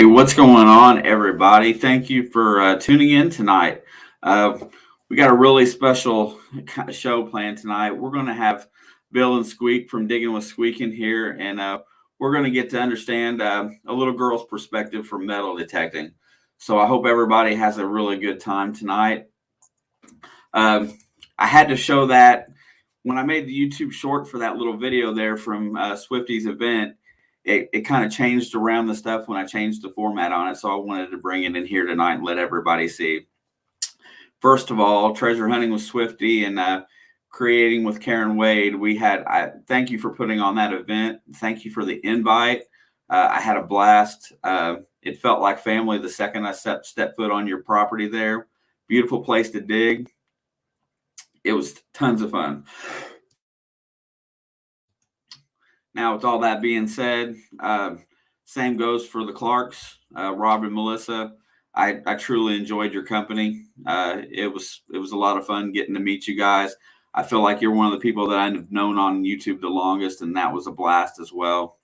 Hey, what's going on, everybody? Thank you for tuning in tonight. We got a really special show planned tonight. We're going to have Bill and Squeak from Diggin with Squeak in here, and we're going to get to understand a little girl's perspective for metal detecting. So I hope everybody has a really good time tonight. I had to show that when I made the YouTube short for that little video there from Swifty's event. It kind of changed around the stuff when I changed the format on it. So I wanted to bring it in here tonight and let everybody see. First of all, treasure hunting with Swifty and creating with Karen Wade. Thank you for putting on that event. Thank you for the invite. I had a blast. It felt like family the second I stepped foot on your property there. Beautiful place to dig. It was tons of fun. Now, with all that being said, same goes for the Clarks, Rob and Melissa. I truly enjoyed your company. It was a lot of fun getting to meet you guys. I feel like you're one of the people that I've known on YouTube the longest, and that was a blast as well.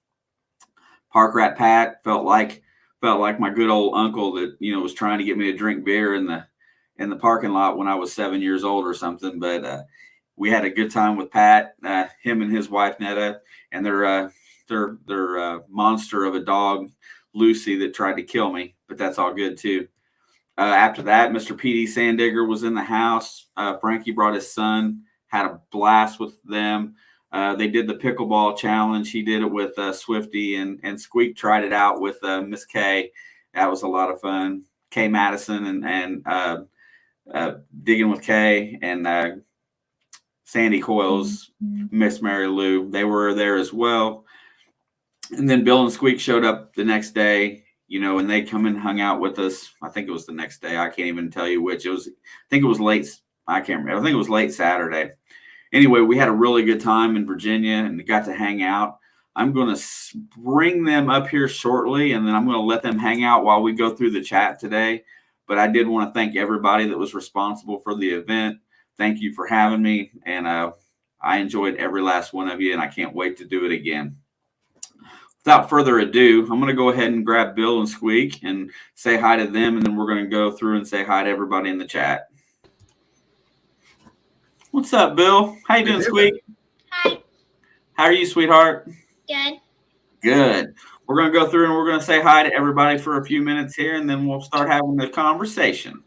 Park Rat Pat felt like my good old uncle that was trying to get me to drink beer in the parking lot when I was 7 years old or something. But we had a good time with Pat, him and his wife Netta, and their monster of a dog, Lucy, that tried to kill me. But that's all good too. After that, Mr. P.D. Sandigger was in the house. Frankie brought his son, had a blast with them. They did the pickleball challenge. He did it with Swifty, and Squeak tried it out with Miss Kay. That was a lot of fun. Kay Madison and Digging with Kay and Sandy Coyle's Miss Mary Lou. They were there as well. And then Bill and Squeak showed up the next day, and they come and hung out with us. I think it was the next day. I can't even tell you which. I think it was late. I can't remember. I think it was late Saturday. Anyway, we had a really good time in Virginia and got to hang out. I'm going to bring them up here shortly, and then I'm going to let them hang out while we go through the chat today. But I did want to thank everybody that was responsible for the event. Thank you for having me, and I enjoyed every last one of you, and I can't wait to do it again. Without further ado, I'm going to go ahead and grab Bill and Squeak and say hi to them, and then we're going to go through and say hi to everybody in the chat. What's up, Bill? How you doing, Squeak? Hi. How are you, sweetheart? Good. Good. We're going to go through and we're going to say hi to everybody for a few minutes here, and then we'll start having the conversation.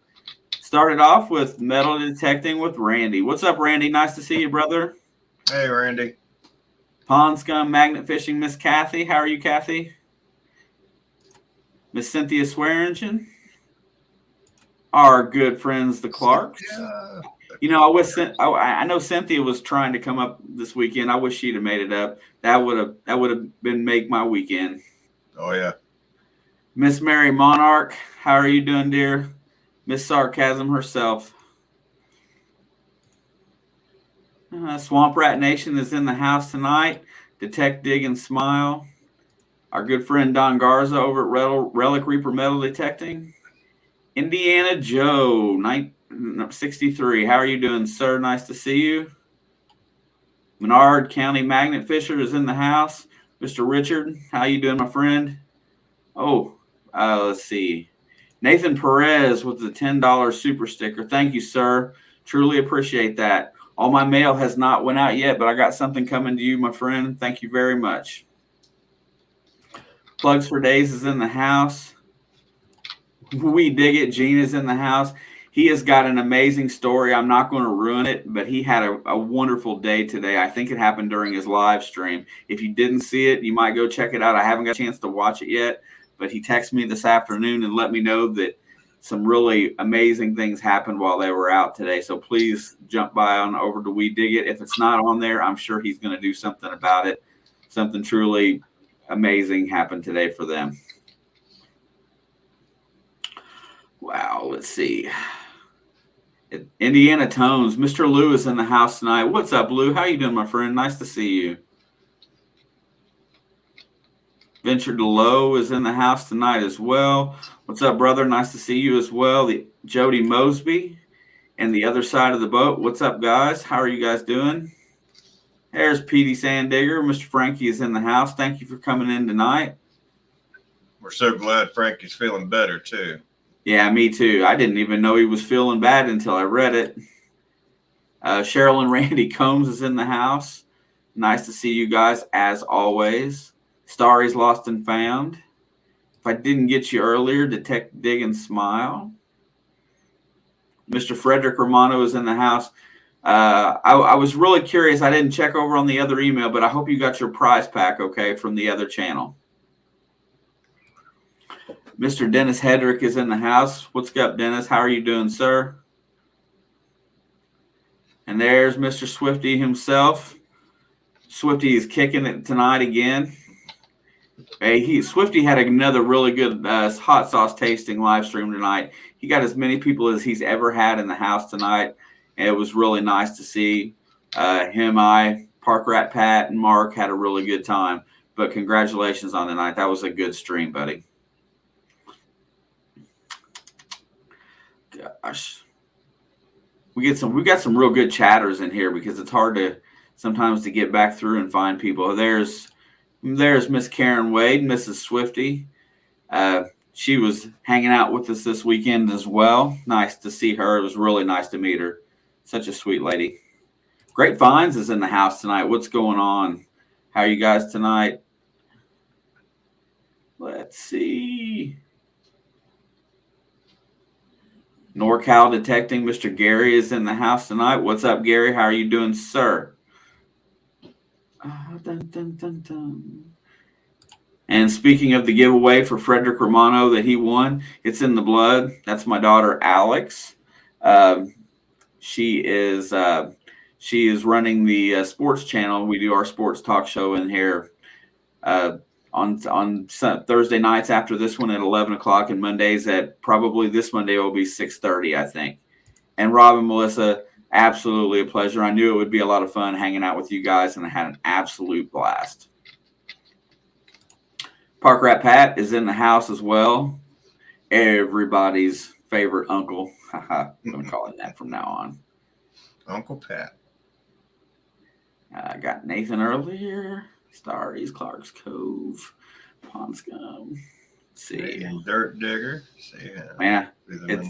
Started off with metal detecting with Randy. What's up, Randy? Nice to see you, brother. Hey, Randy. Pond Scum Magnet Fishing, Miss Kathy. How are you, Kathy? Miss Cynthia Swearingen. Our good friends, the Clarks. I know Cynthia was trying to come up this weekend. I wish she'd have made it up. That would have been make my weekend. Oh yeah. Miss Mary Monarch. How are you doing, dear? Miss Sarcasm herself. Swamp Rat Nation is in the house tonight. Detect, Dig, and Smile. Our good friend Don Garza over at Relic Reaper Metal Detecting. Indiana Joe, 63. How are you doing, sir? Nice to see you. Menard County Magnet Fisher is in the house. Mr. Richard, how you doing, my friend? Let's see. Nathan Perez with the $10 super sticker. Thank you, sir. Truly appreciate that. All my mail has not went out yet, but I got something coming to you, my friend. Thank you very much. Plugs for Days is in the house. We Dig It. Gene is in the house. He has got an amazing story. I'm not going to ruin it, but he had a wonderful day today. I think it happened during his live stream. If you didn't see it, you might go check it out. I haven't got a chance to watch it yet, but he texted me this afternoon and let me know that some really amazing things happened while they were out today. So please jump by on over to We Dig It. If it's not on there, I'm sure he's going to do something about it. Something truly amazing happened today for them. Wow, let's see. Indiana Tones. Mr. Lou is in the house tonight. What's up, Lou? How you doing, my friend? Nice to see you. Venture DeLow is in the house tonight as well. What's up, brother? Nice to see you as well. Jody Mosby and the other side of the boat. What's up, guys? How are you guys doing? There's P.D. Sandigger. Mr. Frankie is in the house. Thank you for coming in tonight. We're so glad Frankie's feeling better too. Yeah, me too. I didn't even know he was feeling bad until I read it. Cheryl and Randy Combs is in the house. Nice to see you guys as always. Starry's lost and found. If I didn't get you earlier, detect, dig, and smile. Mr. Frederick Romano is in the house. I was really curious. I didn't check over on the other email, but I hope you got your prize pack okay from the other channel. Mr. Dennis Hedrick is in the house. What's up, Dennis? How are you doing, sir? And there's Mr. Swifty himself. Swifty is kicking it tonight again. Hey, Swifty had another really good hot sauce tasting live stream tonight. He got as many people as he's ever had in the house tonight. And it was really nice to see him, Park Rat Pat, and Mark had a really good time. But congratulations on the night. That was a good stream, buddy. Gosh. We got some real good chatters in here because it's hard to sometimes to get back through and find people. There's Miss Karen Wade, Mrs. Swifty. She was hanging out with us this weekend as well. Nice to see her. It was really nice to meet her. Such a sweet lady. Great Finds is in the house tonight. What's going on? How are you guys tonight? Let's see. NorCal Detecting, Mr. Gary is in the house tonight. What's up, Gary? How are you doing, sir? Dun, dun, dun, dun. And speaking of the giveaway for Frederick Romano that he won, it's in the blood. That's my daughter, Alex. She is running the sports channel. We do our sports talk show in here on Thursday nights after this one at 11 o'clock, and Mondays at probably this Monday will be 6:30, I think. And Rob and Melissa, absolutely a pleasure. I knew it would be a lot of fun hanging out with you guys, and I had an absolute blast. Park Rat Pat is in the house as well. Everybody's favorite uncle. I'm going to call him that from now on. Uncle Pat. I got Nathan earlier. Starries, Clark's Cove, Pond Scum. Let's see. And Dirt Digger. See, man,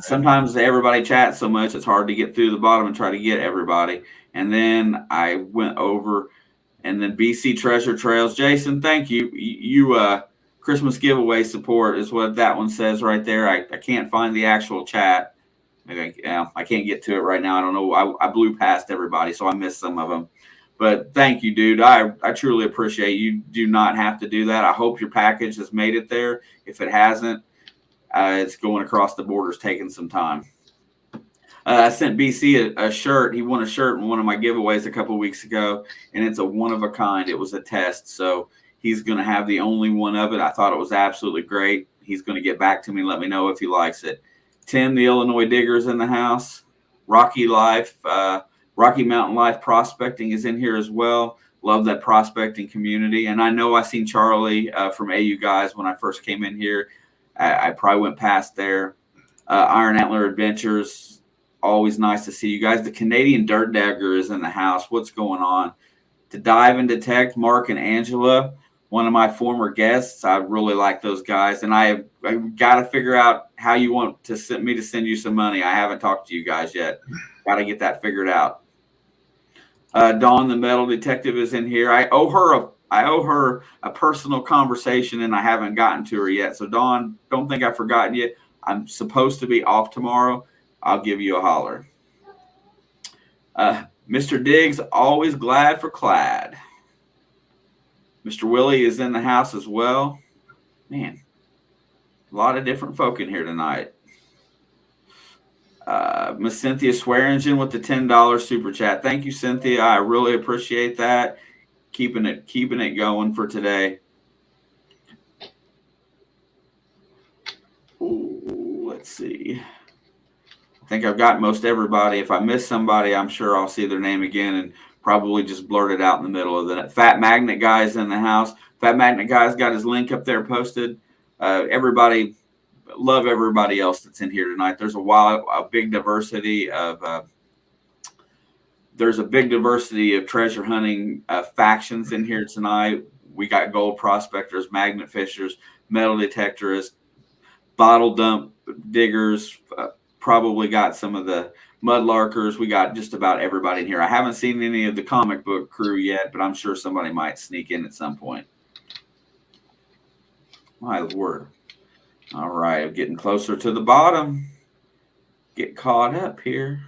sometimes everybody chats so much it's hard to get through the bottom and try to get everybody. And then I went over, and then BC Treasure Trails. Jason, thank you. You Christmas giveaway support is what that one says right there. I can't find the actual chat. Maybe I can't get to it right now. I don't know. I blew past everybody, so I missed some of them. But thank you, dude. I truly appreciate you. Do not have to do that. I hope your package has made it there. If it hasn't, it's going across the borders, taking some time. I sent BC a shirt. He won a shirt in one of my giveaways a couple of weeks ago, and it's a one of a kind. It was a test, so he's going to have the only one of it. I thought it was absolutely great. He's going to get back to me and let me know if he likes it. Tim, the Illinois Digger, is in the house. Rocky Mountain Life Prospecting is in here as well. Love that prospecting community. And I know I seen Charlie from AU Guys when I first came in here. I probably went past there. Iron Antler Adventures, always nice to see you guys. The Canadian Dirt Dagger is in the house. What's going on? To Dive and Detect, Mark and Angela, one of my former guests. I really like those guys. And I've got to figure out how you want to send you some money. I haven't talked to you guys yet. Got to get that figured out. Dawn, the Metal Detective, is in here. I owe her a personal conversation, and I haven't gotten to her yet. So, Dawn, don't think I've forgotten you. I'm supposed to be off tomorrow. I'll give you a holler. Mr. Diggs, always glad for Clad. Mr. Willie is in the house as well. Man, a lot of different folk in here tonight. Miss Cynthia Swearingen with the $10 super chat. Thank you, Cynthia. I really appreciate that. Keeping it going for today. Ooh, let's see. I think I've got most everybody. If I miss somebody, I'm sure I'll see their name again and probably just blurt it out in the middle of the Fat Magnet Guy's in the house. Fat Magnet Guy's got his link up there posted. Everybody. Love everybody else that's in here tonight. There's a big diversity of treasure hunting factions in here tonight. We got gold prospectors, magnet fishers, metal detectorists, bottle dump diggers, probably got some of the mudlarkers. We got just about everybody in here. I haven't seen any of the comic book crew yet, but I'm sure somebody might sneak in at some point. My Lord. All right, I'm getting closer to the bottom. Get caught up here.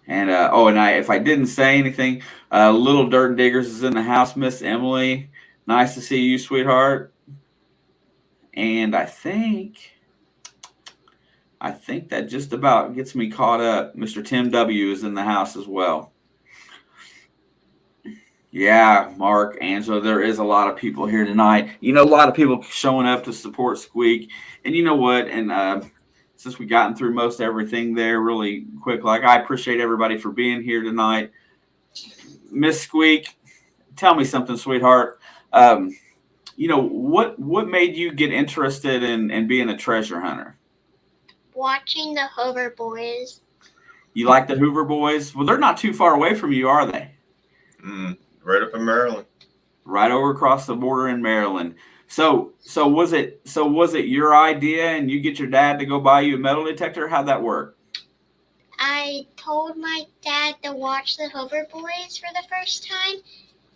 And if I didn't say anything, Little Dirt Diggers is in the house. Miss Emily, nice to see you, sweetheart. And I think that just about gets me caught up. Mr. Tim W is in the house as well. Yeah, Mark, Angela, there is a lot of people here tonight. A lot of people showing up to support Squeak. And you know what? And since we gotten through most everything there really quick, I appreciate everybody for being here tonight. Miss Squeak, tell me something, sweetheart. What made you get interested in being a treasure hunter? Watching the Hoover Boys. You like the Hoover Boys? Well, they're not too far away from you, are they? Right up in Maryland. Right over across the border in Maryland. So was it your idea, and you get your dad to go buy you a metal detector? How'd that work? I told my dad to watch the Hoover Boys for the first time,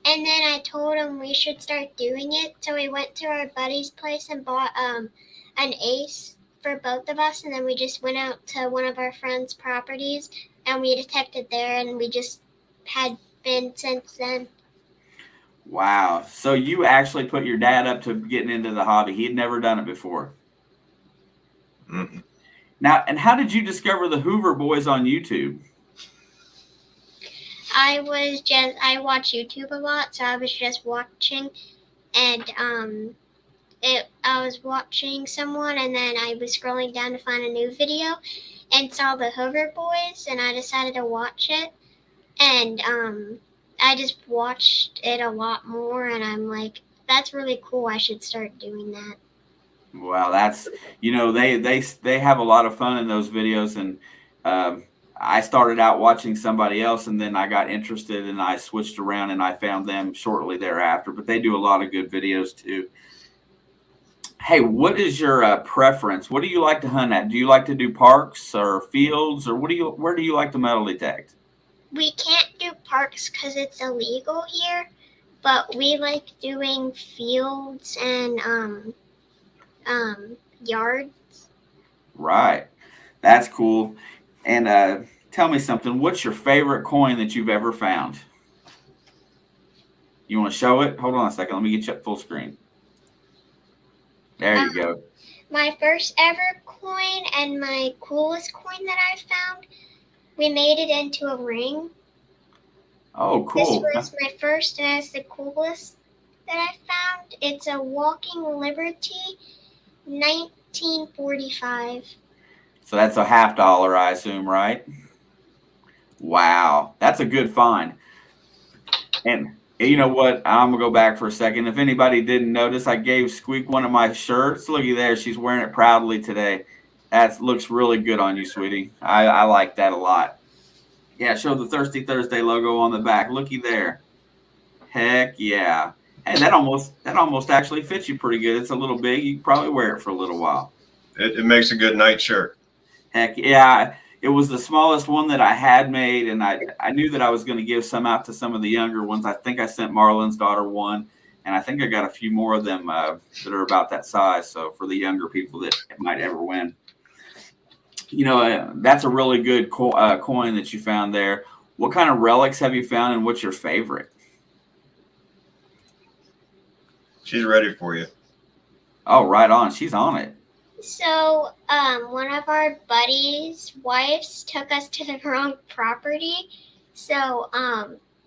and then I told him we should start doing it. So we went to our buddy's place and bought an ace for both of us, and then we just went out to one of our friends' properties and we detected there, and we just had been since then. Wow. So you actually put your dad up to getting into the hobby. He had never done it before. Mm-mm. Now, and how did you discover the Hoover Boys on YouTube? I watch YouTube a lot, so I was just watching, and I was watching someone, and then I was scrolling down to find a new video, and saw the Hoover Boys, and I decided to watch it, and I just watched it a lot more, and I'm like, that's really cool. I should start doing that. Wow, that's they have a lot of fun in those videos, and I started out watching somebody else, and then I got interested, and I switched around, and I found them shortly thereafter. But they do a lot of good videos too. Hey, what is your preference? What do you like to hunt at? Do you like to do parks or fields, or where do you like to metal detect? We can't do parks because it's illegal here, but we like doing fields and yards. Right, that's cool. And tell me something. What's your favorite coin that you've ever found? You want to show it? Hold on a second. Let me get you up full screen. There you go. My first ever coin and my coolest coin that I found, we made it into a ring. Oh, cool. This was my first, and it's the coolest that I found. It's a Walking Liberty, 1945. So that's a $50, I assume, right? Wow, that's a good find. And you know what? I'm gonna go back for a second. If anybody didn't notice, I gave Squeak one of my shirts. Looky there, she's wearing it proudly today. That looks really good on you, sweetie. I like that a lot. Yeah, show the Thirsty Thursday logo on the back. Looky there. Heck yeah. Hey, that almost actually fits you pretty good. It's a little big. You can probably wear it for a little while. It makes a good night shirt. Heck yeah. It was the smallest one that I had made, and I knew that I was going to give some out to some of the younger ones. I think I sent Marlon's daughter one, and I think I got a few more of them that are about that size. So for the younger people that might ever win. That's a really good coin that you found there. What kind of relics have you found, and what's your favorite? She's ready for you. Oh, right on. She's on it. So, one of our buddies' wives took us to the wrong property. So,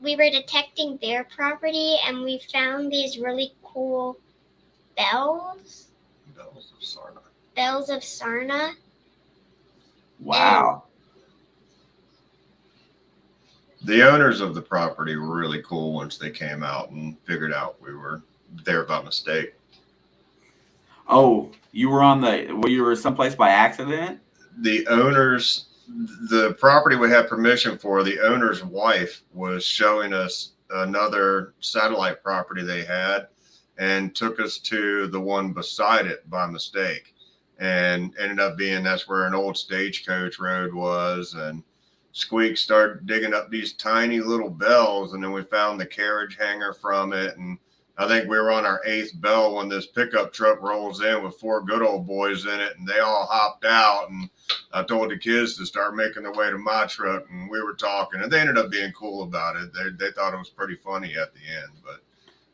we were detecting their property, and we found these really cool bells. Bells of Sarna. Bells of Sarna. Wow. The owners of the property were really cool once they came out and figured out we were there by mistake. Oh, you were someplace by accident? The owners, the property we had permission for, the owner's wife was showing us another satellite property they had and took us to the one beside it by mistake, and ended up being that's where an old stagecoach road was. And Squeak started digging up these tiny little bells, and then we found the carriage hanger from it. And I think we were on our 8th bell when this pickup truck rolls in with 4 good old boys in it, and they all hopped out. And I told the kids to start making their way to my truck, and we were talking, and they ended up being cool about it. They thought it was pretty funny at the end, but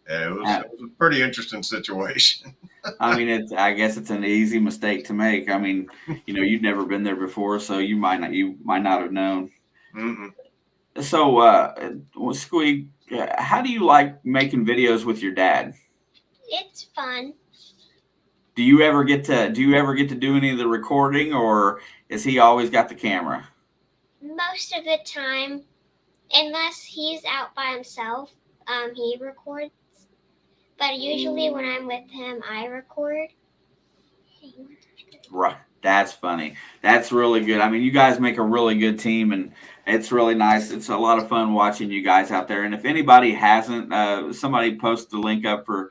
yeah, it was a pretty interesting situation. I mean, I guess it's an easy mistake to make. I mean, you've never been there before, so you might not have known. Mm-mm. So, Squeak, how do you like making videos with your dad? It's fun. Do you ever get to do any of the recording, or is he always got the camera? Most of the time, unless he's out by himself, he records. But usually when I'm with him, I record. Right. That's funny. That's really good. I mean, you guys make a really good team, and it's really nice. It's a lot of fun watching you guys out there. And if anybody hasn't, somebody post the link up for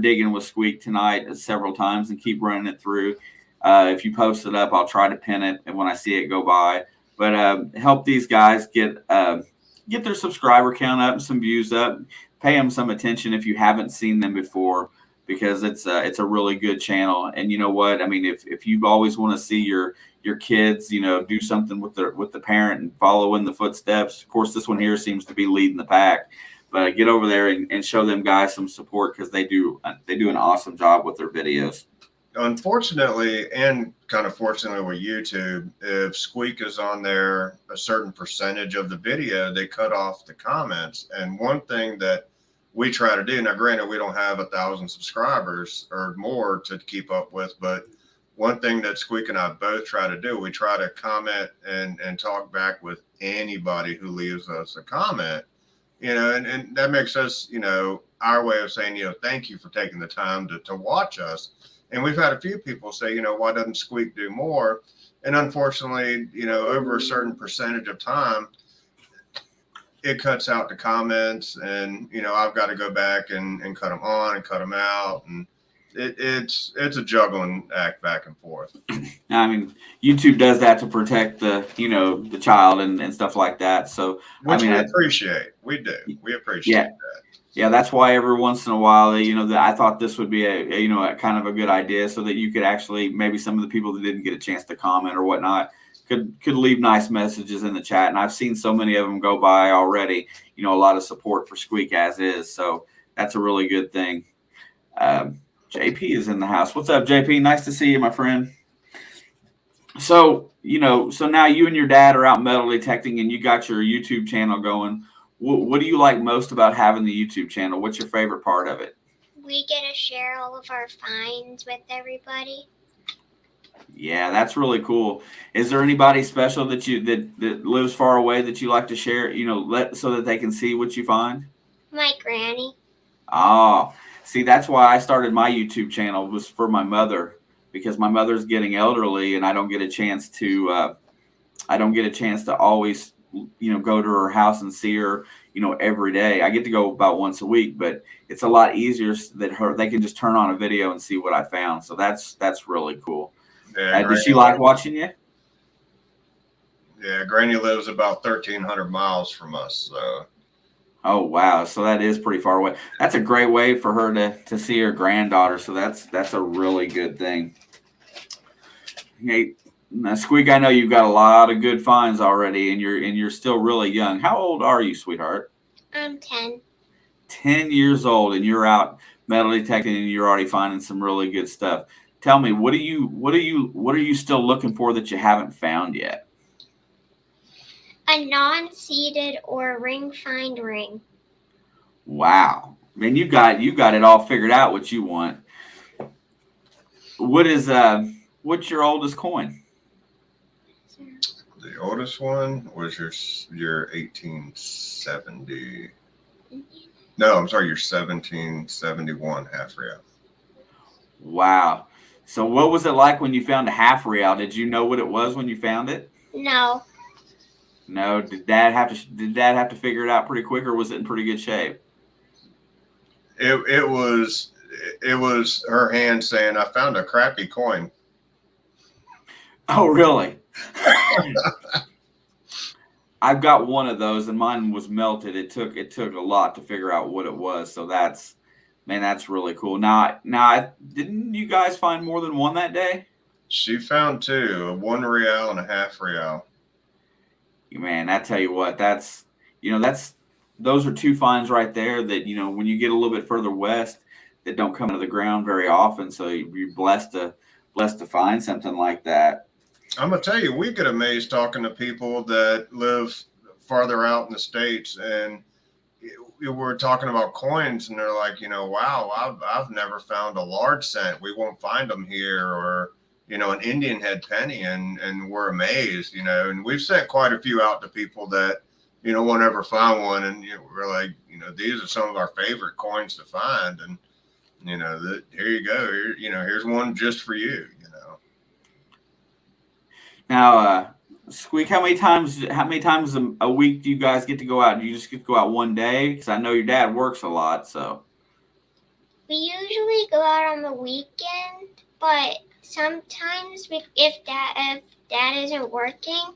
Digging with Squeak tonight several times, and keep running it through. If you post it up, I'll try to pin it, and when I see it go by. But help these guys get their subscriber count up and some views up. Pay them some attention if you haven't seen them before, because it's a really good channel. And you know what? I mean, if you always want to see your kids, do something with the parent and follow in the footsteps. Of course, this one here seems to be leading the pack. But get over there and show them guys some support, because they do an awesome job with their videos. Unfortunately, and kind of fortunately with YouTube, if Squeak is on there a certain percentage of the video, they cut off the comments. And one thing that we try to do, now granted, we don't have 1,000 subscribers or more to keep up with, but one thing that Squeak and I both try to do, we try to comment and talk back with anybody who leaves us a comment, and that makes us, our way of saying, thank you for taking the time to watch us. And we've had a few people say, why doesn't Squeak do more? And unfortunately, over a certain percentage of time, it cuts out the comments, and, I've got to go back and cut them on and cut them out. And it's a juggling act back and forth. I mean, YouTube does that to protect the child and stuff like that. So, Which we appreciate. We do. We appreciate that. Yeah, that's why every once in a while, I thought this would be a kind of a good idea, so that you could actually, maybe some of the people that didn't get a chance to comment or whatnot could leave nice messages in the chat. And I've seen so many of them go by already. A lot of support for Squeak as is. So that's a really good thing. JP is in the house. What's up, JP? Nice to see you, my friend. So so now you and your dad are out metal detecting, and you got your YouTube channel going. What do you like most about having the YouTube channel? What's your favorite part of it? We get to share all of our finds with everybody. Yeah, that's really cool. Is there anybody special that lives far away that you like to share, so that they can see what you find? My granny. Oh, see, that's why I started my YouTube channel, was for my mother, because my mother's getting elderly, and I don't get a chance to always go to her house and see her, every day. I get to go about once a week, but it's a lot easier that they can just turn on a video and see what I found. So that's really cool. Yeah, does she like watching you? Yeah, Granny lives about 1,300 miles from us. So. Oh, wow. So that is pretty far away. That's a great way for her to see her granddaughter. So that's a really good thing. Hey, now, Squeak, I know you've got a lot of good finds already, and you're still really young. How old are you, sweetheart? I'm 10. 10 years old, and you're out metal detecting, and you're already finding some really good stuff. Tell me, what are you still looking for that you haven't found yet? A non-seeded or ring find ring. Wow, man, you got it all figured out what you want. What's your oldest coin? The oldest one was your 1870. No, I'm sorry, your 1771 half real. Wow. So what was it like when you found a half real? Did you know what it was when you found it? No. No, did Dad have to figure it out pretty quick, or was it in pretty good shape? It was her hand saying, "I found a crappy coin." Oh, really? I've got one of those, and mine was melted. It took a lot to figure out what it was. So that's really cool. Now, didn't you guys find more than one that day? She found two, a 1 real and a half real. Man, I tell you what, that's those are two finds right there that when you get a little bit further west that don't come out of the ground very often. So you're blessed to find something like that. I'm gonna tell you, we get amazed talking to people that live farther out in the states, and we're talking about coins, and they're like, wow, I've never found a large cent. We won't find them here, or an Indian head penny, and we're amazed, And we've sent quite a few out to people that won't ever find one, and we're like, these are some of our favorite coins to find, and here you go, here's one just for you. Now, Squeak, how many times a week do you guys get to go out? Do you just get to go out one day? Because I know your dad works a lot, so. We usually go out on the weekend, but sometimes if dad isn't working,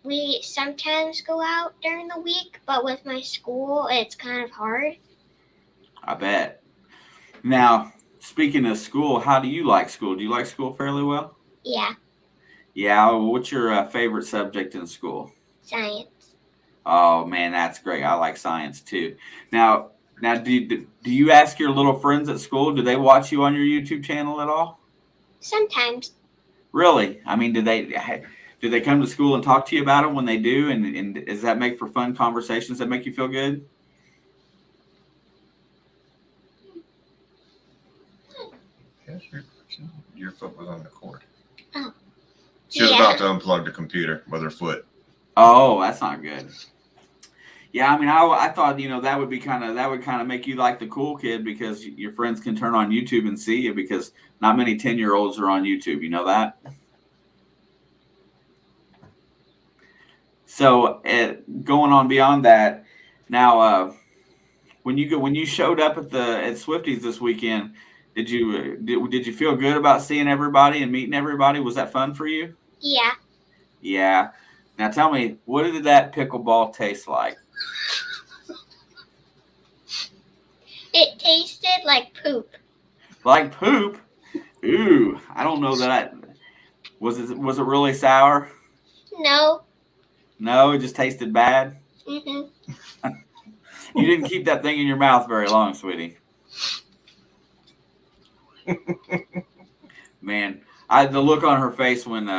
we sometimes go out during the week. But with my school, it's kind of hard. I bet. Now, speaking of school, how do you like school? Do you like school fairly well? Yeah, Yeah. What's your favorite subject in school? science. Oh man, that's great. I like science too. Now, do you ask your little friends at school? Do they watch you on your YouTube channel at all? Sometimes. Really? I mean, do they come to school and talk to you about it when they do? And does that make for fun conversations that make you feel good? Yes, your foot was on the cord. Oh. She was Yeah. about to unplug the computer with her foot. Oh, that's not good. Yeah, I mean, I thought that would kind of make you like the cool kid because your friends can turn on YouTube and see you because not many 10-year-olds are on YouTube. You know that. So going on beyond that, now when you showed up at Swifties this weekend, did you feel good about seeing everybody and meeting everybody? Was that fun for you? Yeah. Yeah. Now tell me, what did that pickleball taste like? It tasted like poop. Like poop? Ooh, I don't know that. Was it really sour? No. No, it just tasted bad. Mhm. You didn't keep that thing in your mouth very long, sweetie. Man, the look on her face when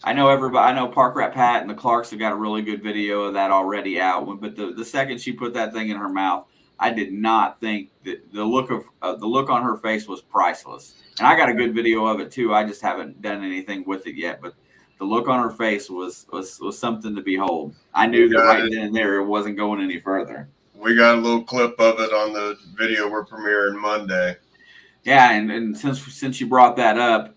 I know everybody. I know Park Rat Pat and the Clarks have got a really good video of that already out. But the second she put that thing in her mouth, I did not think that the look on her face was priceless. And I got a good video of it too. I just haven't done anything with it yet. But the look on her face was something to behold. I knew that right then and there it wasn't going any further. We got a little clip of it on the video we're premiering Monday. Yeah, and since you brought that up,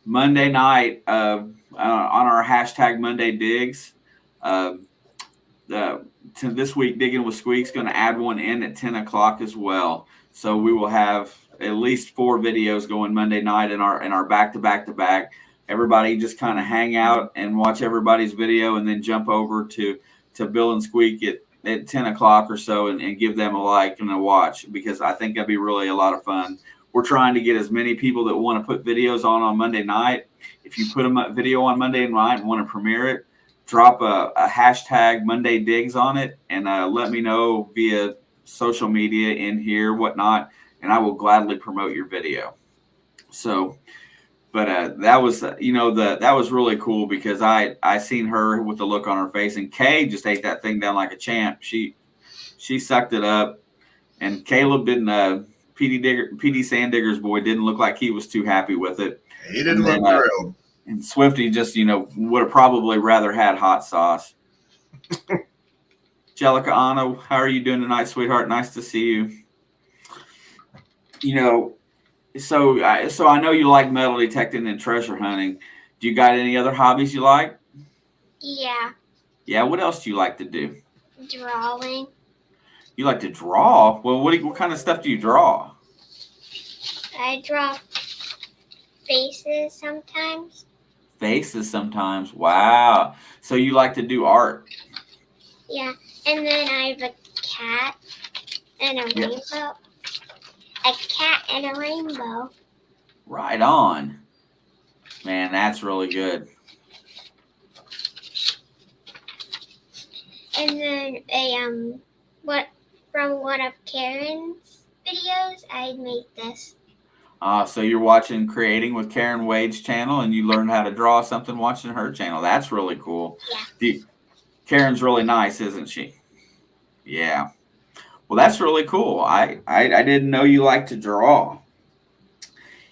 Monday night on our hashtag Monday Digs, to this week Diggin with Squeak's going to add one in at 10 o'clock as well. So we will have at least 4 videos going Monday night in our back to back. Everybody just kind of hang out and watch everybody's video, and then jump over to Bill and Squeak at 10 o'clock or so and give them a like and a watch, because I think that'd be really a lot of fun. We're trying to get as many people that want to put videos on Monday night. If you put a video on Monday night and want to premiere it, drop a hashtag Monday Digs on it and let me know via social media in here, whatnot, and I will gladly promote your video. So, but that was that was really cool because I seen her with the look on her face, and Kay just ate that thing down like a champ. She sucked it up, and Caleb didn't. PD Sandigger's boy didn't look like he was too happy with it. He didn't look thrilled. And Swifty just would have probably rather had hot sauce. Jellica Anna, how are you doing tonight, sweetheart? Nice to see you. So I know you like metal detecting and treasure hunting. Do you got any other hobbies you like? Yeah, Yeah. What else do you like to do? drawing. You like to draw? Well, what kind of stuff do you draw? I draw faces sometimes. Faces sometimes. Wow. So you like to do art? Yeah, and then I have a cat and a Yeah. rainbow. A cat and a rainbow. Right on. Man, that's really good. And then what from one of Karen's videos, I made this. So you're watching Creating with Karen Wade's channel, and you learned how to draw something watching her channel. That's really cool. Yeah. Karen's really nice, isn't she? Yeah. Well, that's really cool. I didn't know you like to draw.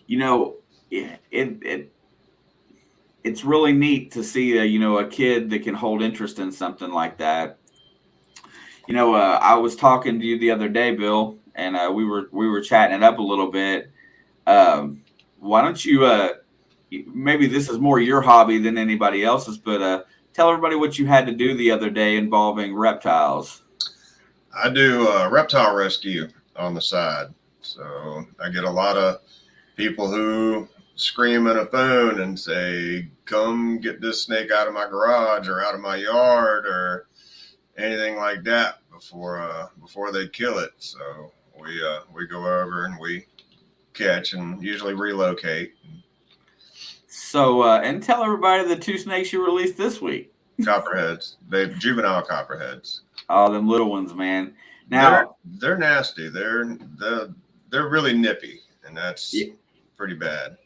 You know, it's really neat to see a kid that can hold interest in something like that. I was talking to you the other day, Bill, and we were chatting it up a little bit. Why don't you maybe this is more your hobby than anybody else's, but tell everybody what you had to do the other day involving reptiles. I do reptile rescue on the side. So I get a lot of people who scream in a phone and say, come get this snake out of my garage or out of my yard or anything like that before they kill it. So we go over and we catch and usually relocate. So and tell everybody the 2 snakes you released this week. Copperheads, juvenile copperheads. Oh, them little ones, man. Now they're nasty. They're really nippy, and that's pretty bad.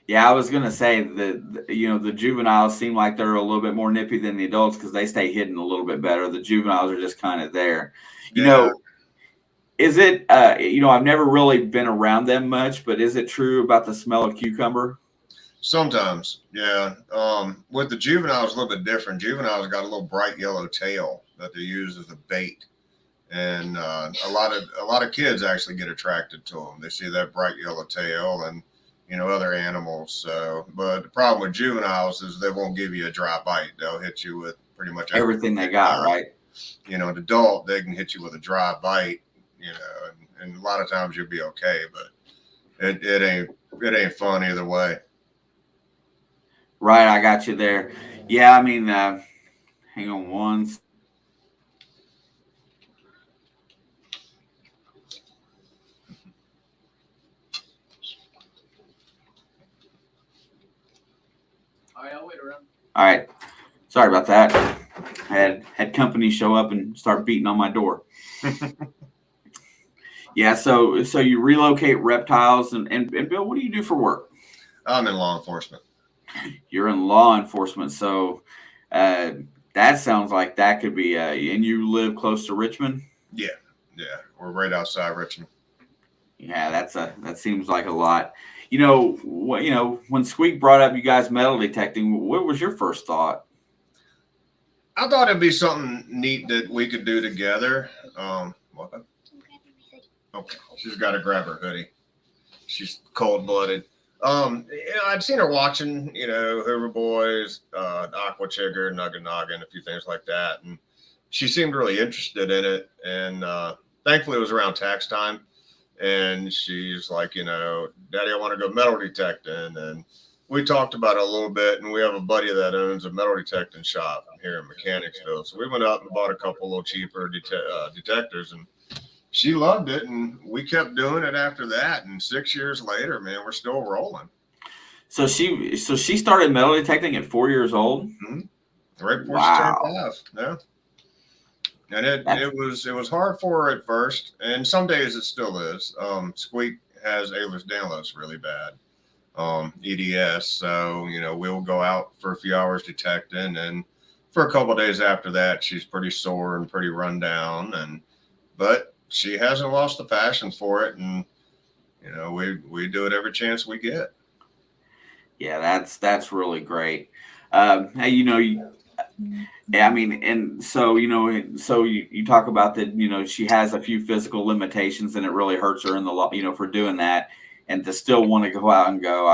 Yeah, I was gonna say that the juveniles seem like they're a little bit more nippy than the adults because they stay hidden a little bit better. The juveniles are just kind of there. Is it I've never really been around them much, but is it true about the smell of cucumber? Sometimes, yeah. With the juveniles, a little bit different. Juveniles got a little bright yellow tail that they use as a bait, and a lot of kids actually get attracted to them. They see that bright yellow tail and other animals. So, but the problem with juveniles is they won't give you a dry bite. They'll hit you with pretty much everything they got, right? An adult, they can hit you with a dry bite, and a lot of times you'll be okay, but it ain't fun either way. Right, I got you there. Yeah, I mean, hang on one. I'll wait around. All right, sorry about that. I had company show up and start beating on my door. Yeah, so you relocate reptiles, and Bill, what do you do for work? I'm in law enforcement. You're in law enforcement, so that sounds like that could be. And you live close to Richmond? Yeah, we're right outside Richmond. Yeah, that seems like a lot. When Squeak brought up you guys metal detecting, what was your first thought? I thought it'd be something neat that we could do together. Okay, she's got to grab her hoodie. She's cold-blooded. I'd seen her watching, Hoover Boys, Aqua Chigger, Nugget Noggin, a few things like that, and she seemed really interested in it. And thankfully, it was around tax time, and she's like, Daddy, I want to go metal detecting. And we talked about it a little bit, and we have a buddy that owns a metal detecting shop here in Mechanicsville, so we went out and bought a couple little cheaper detectors, and she loved it, and we kept doing it after that. And 6 years later, man, we're still rolling. So she started metal detecting at 4 years old. Mm-hmm. Right before she turned 5. Yeah, and it was hard for her at first, and some days it still is. Squeak has Ehlers-Danlos really bad, EDS. So we'll go out for a few hours detecting, and for a couple of days after that, she's pretty sore and pretty run down, but she hasn't lost the passion for it, and we do it every chance we get. Yeah, that's really great. I mean, and so you talk about that. She has a few physical limitations, and it really hurts her in the for doing that, and to still want to go out and go.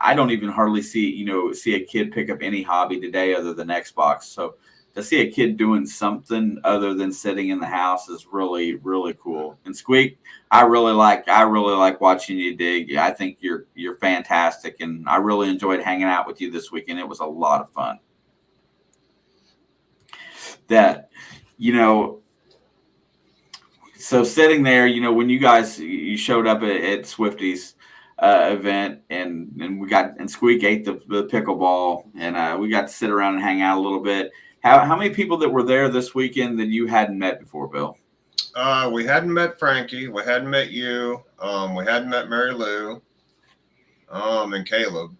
I don't even hardly see a kid pick up any hobby today other than Xbox. So to see a kid doing something other than sitting in the house is really, really cool. And Squeak, I really like watching you dig. I think you're fantastic, and I really enjoyed hanging out with you this weekend. It was a lot of fun. That, you know, so sitting there, when you showed up at Swifty's event, and Squeak ate the pickleball, and we got to sit around and hang out a little bit. How many people that were there this weekend that you hadn't met before, Bill? We hadn't met Frankie. We hadn't met you. We hadn't met Mary Lou, and Caleb.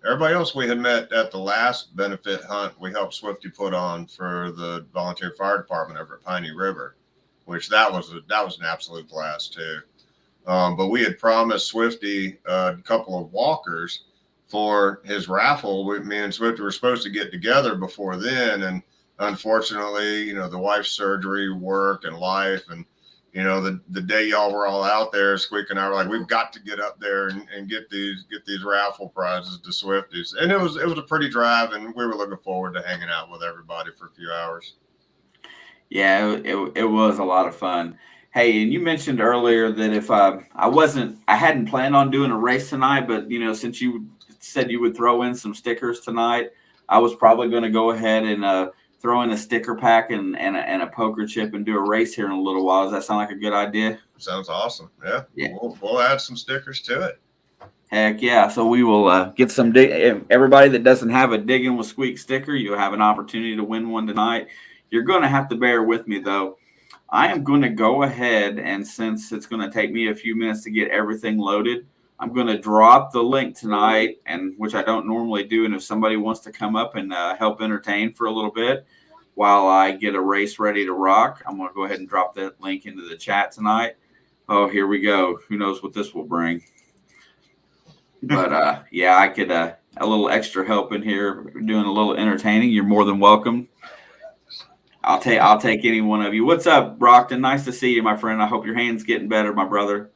Everybody else we had met at the last benefit hunt we helped Swifty put on for the volunteer fire department over at Piney River, which that was an absolute blast too. But we had promised Swifty a couple of walkers for his raffle. Me and Swifty were supposed to get together before then, and unfortunately, the wife's surgery, work, and life, and the day y'all were all out there, Squeak and I were like, we've got to get up there and get these raffle prizes to Swifties. And it was a pretty drive, and we were looking forward to hanging out with everybody for a few hours. Yeah, it was a lot of fun. Hey, and you mentioned earlier that if I hadn't planned on doing a race tonight, but since you said you would throw in some stickers tonight, I was probably going to go ahead and throw in a sticker pack and a poker chip and do a race here in a little while. Does that sound like a good idea? Sounds awesome. Yeah. Yeah. We'll add some stickers to it. Heck yeah. So we will get some everybody that doesn't have a Diggin with Squeak sticker, you'll have an opportunity to win one tonight. You're going to have to bear with me, though. I am going to go ahead, and since it's going to take me a few minutes to get everything loaded, I'm going to drop the link tonight, and which I don't normally do. And if somebody wants to come up and help entertain for a little bit while I get a race ready to rock, I'm going to go ahead and drop that link into the chat tonight. Oh, here we go. Who knows what this will bring? But yeah, I could a little extra help in here doing a little entertaining. You're more than welcome. I'll take any one of you. What's up, Brockton? Nice to see you, my friend. I hope your hand's getting better, my brother.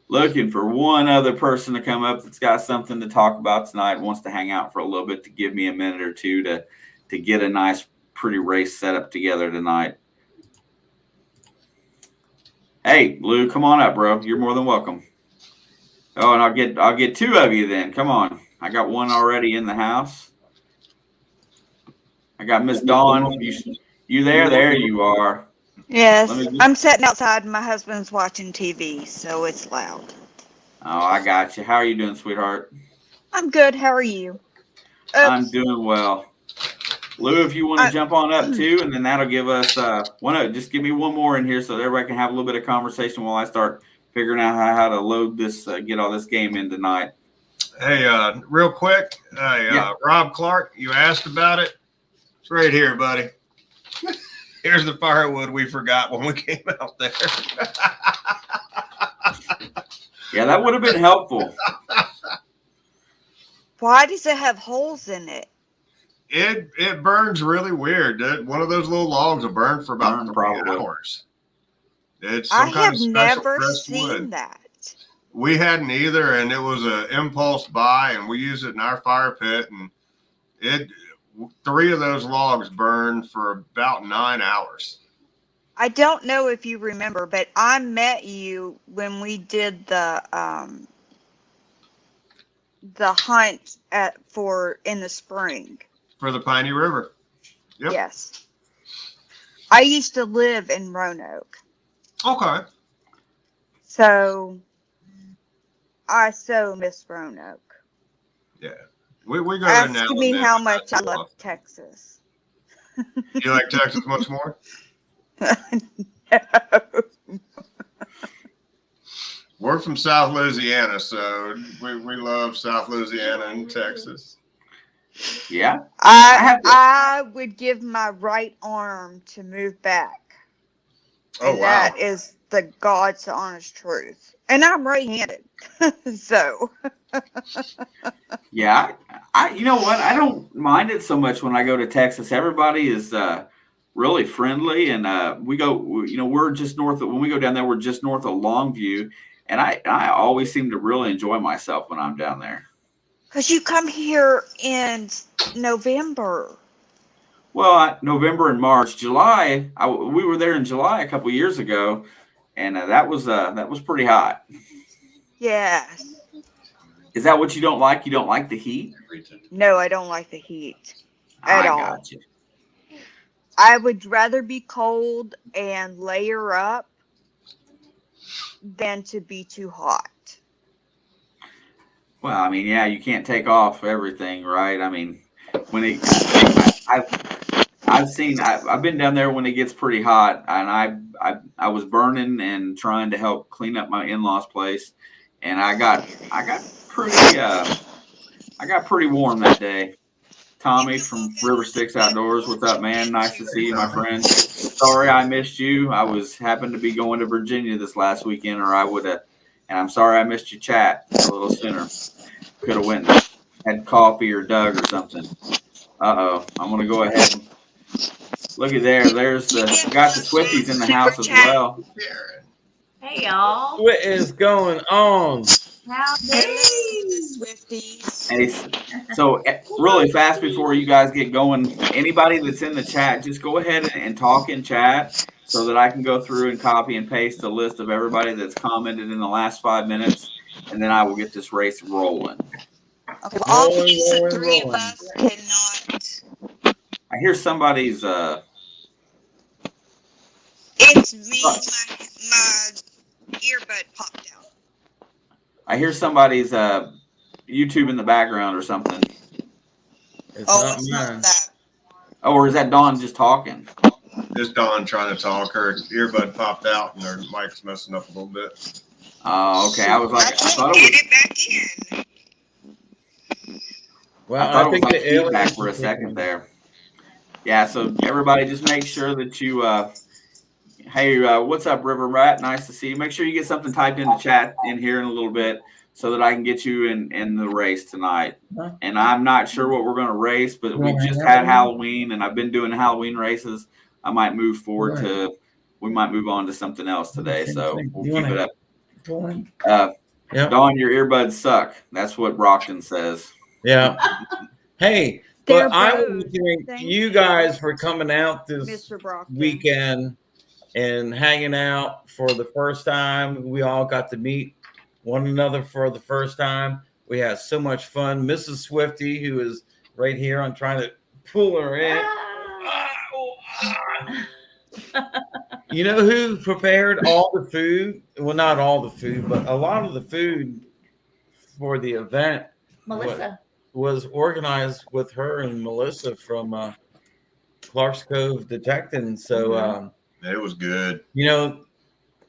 Looking for one other person to come up that's got something to talk about tonight, wants to hang out for a little bit, to give me a minute or two to get a nice, pretty race set up together tonight. Hey, Lou, come on up, bro. You're more than welcome. Oh, and I'll get two of you then. Come on. I got one already in the house. I got Miss Dawn. You there? There you are. Yes, I'm sitting outside and my husband's watching TV, so it's loud. Oh, I got you. How are you doing, sweetheart? I'm good. How are you? Oops. I'm doing well. Lou, if you want to jump on up too, and then that'll give us just give me one more in here so that everybody can have a little bit of conversation while I start figuring out how to load this, get all this game in tonight. Hey, real quick, Rob Clark, you asked about it. It's right here, buddy. Here's the firewood we forgot when we came out there. Yeah, that would have been helpful. Why does it have holes in it? It burns really weird. One of those little logs will burn for about 3 hours. It's some I kind have of special never pressed seen wood. that. We hadn't either, and it was an impulse buy, and we used it in our fire pit, and 3 of those logs burned for about 9 hours. I don't know if you remember, but I met you when we did the hunt in the spring. For the Piney River. Yep. Yes. I used to live in Roanoke. Okay. So I so miss Roanoke. Yeah. We go there now. Ask me how much I love Texas. You like Texas much more? No. We're from South Louisiana, so we love South Louisiana and Texas. Yeah. I would give my right arm to move back. Oh, and wow. That is the God's honest truth. And I'm right-handed. So. Yeah. I you know what? I don't mind it so much when I go to Texas. Everybody is really friendly, and we're just north of, when we go down there, we're just north of Longview. and I always seem to really enjoy myself when I'm down there. Because you come here in November. Well, November and March, July. We were there in July a couple years ago, and that was pretty hot. Yes. Is that what you don't like? You don't like the heat? No, I don't like the heat at I all. got you. I would rather be cold and layer up than to be too hot. Well, I mean, yeah, you can't take off everything, right? I mean, when it, I've been down there when it gets pretty hot, and I was burning and trying to help clean up my in-laws' place, and I got pretty warm that day. Tommy from River Sticks Outdoors, what's up, man? Nice to see you, my friend. Sorry I missed you. I happened to be going to Virginia this last weekend, or I would have. And I'm sorry I missed your chat a little sooner. Could have went and had coffee or Doug or something. I'm gonna go ahead and look at there. There's we got the Swifties in the house as well. Hey y'all. What is going on? Hey, Swifties. Hey, so really fast before you guys get going, anybody that's in the chat, just go ahead and talk in chat so that I can go through and copy and paste a list of everybody that's commented in the last 5 minutes, and then I will get this race rolling. Okay, well, obviously the three of us cannot. I hear somebody's It's me. My earbud popped out. I hear somebody's YouTube in the background or something. It's Oh, not it's mine. not that. Oh, or is that Dawn just talking? It's Dawn trying to talk. Her earbud popped out and her mic's messing up a little bit. Oh, okay. I was like, I thought Get it it back in. Well, was, I thought I it think was like the feedback aliens for a second there. Yeah. So everybody, just make sure that you. Hey, what's up, River Rat? Nice to see you. Make sure you get something typed in the chat in here in a little bit so that I can get you in the race tonight. And I'm not sure what we're going to race, but we just had Halloween, and I've been doing Halloween races. I might move forward we might move on to something else today. So we'll keep it up. Dawn, your earbuds suck. That's what Brockton says. Yeah. Hey, They're but I both. want to thank Thank you you. guys for coming out this Mr. Brockton. weekend and hanging out for the first time. We all got to meet one another for the first time. We had so much fun. Mrs. Swifty, who is right here, I'm trying to pull her in. You know who prepared all the food? Well, not all the food, but a lot of the food for the event Melissa. was organized with her and Melissa from Clark's Cove Detecting. So, It was good. you know,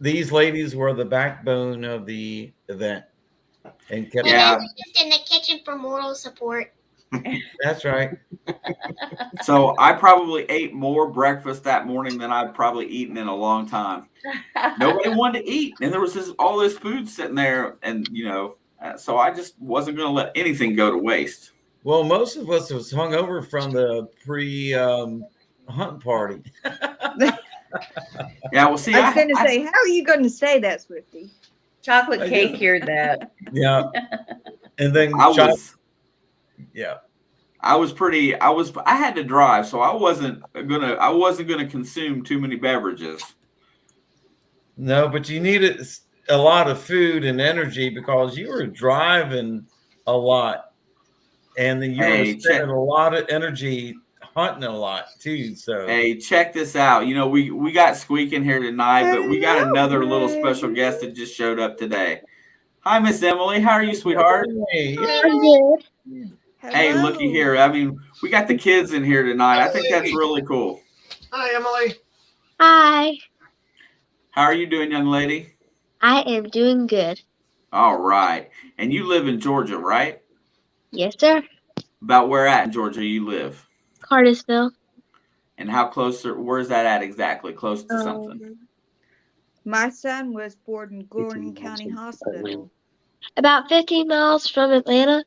these ladies were the backbone of the event. And kept Yeah. Just in the kitchen for moral support. That's right. So I probably ate more breakfast that morning than I've probably eaten in a long time. Nobody wanted to eat, and there was all this food sitting there, and so I just wasn't going to let anything go to waste. Well, most of us was hung over from the pre-hunt party. Yeah, well, see, I was going to say, how are you going to say that, Swifty? Chocolate I cake did. cured that. Yeah. And then I had to drive, so I wasn't gonna consume too many beverages. No, but you needed a lot of food and energy because you were driving a lot, and then you were spending a lot of energy hunting a lot too. So hey, check this out. We got Squeak in here tonight, but we got another little special guest that just showed up today. Hi, Miss Emily. How are you, sweetheart? Hey, I'm good. Hey, looky here. I mean, we got the kids in here tonight. I think that's really cool. Hi, Emily. Hi. How are you doing, young lady? I am doing good. All right. And you live in Georgia, right? Yes, sir. About where at in Georgia you live? Cartersville. And how close, where's that at exactly? Close to something? My son was born in Gordon County Hospital. About 15 miles from Atlanta.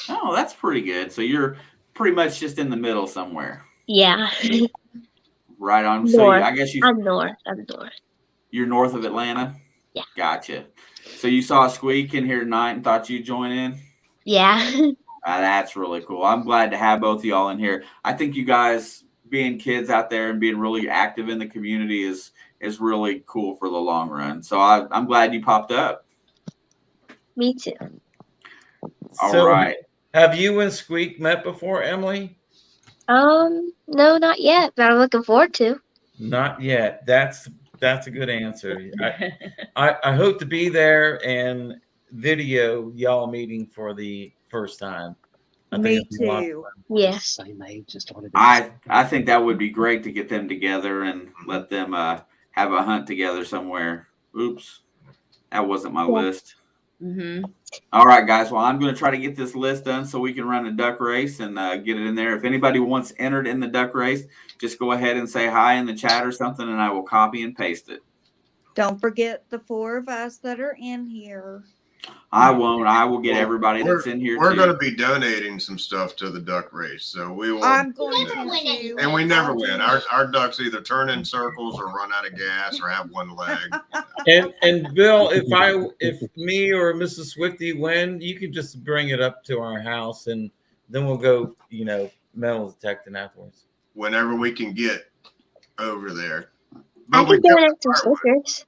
Oh, that's pretty good. So you're pretty much just in the middle somewhere. Yeah. Right on. North. So I guess I'm north. you're north of Atlanta. Gotcha. So you saw Squeak in here tonight and thought you'd join in? Yeah. That's really cool. I'm glad to have both of y'all in here. I think you guys being kids out there and being really active in the community is really cool for the long run. So I'm glad you popped up. Me too. All So, right. have you and Squeak met before, Emily? No, not yet, but I'm looking forward to. Not yet. That's a good answer. I hope to be there and video y'all meeting for the first time. I think Me it'd be a lot of too. fun. Yes. Same age, just wanted I think that would be great to get them together and let them have a hunt together somewhere. Oops, that wasn't my Yeah. list. Mm-hmm. All right, guys. Well, I'm going to try to get this list done so we can run a duck race and get it in there. If anybody wants entered in the duck race, just go ahead and say hi in the chat or something, and I will copy and paste it. Don't forget the 4 of us that are in here. I won't. I will get Well, everybody that's in here We're too. going to be donating some stuff to the duck race, so we will. I'm going never to win too. anyway. And we never I'll win. do- Our ducks either turn in circles or run out of gas or have one leg. And Bill, if me or Mrs. Swifty win, you can just bring it up to our house and then we'll go, metal detecting afterwards. Whenever we can get over there. I But we can donate some never- stickers.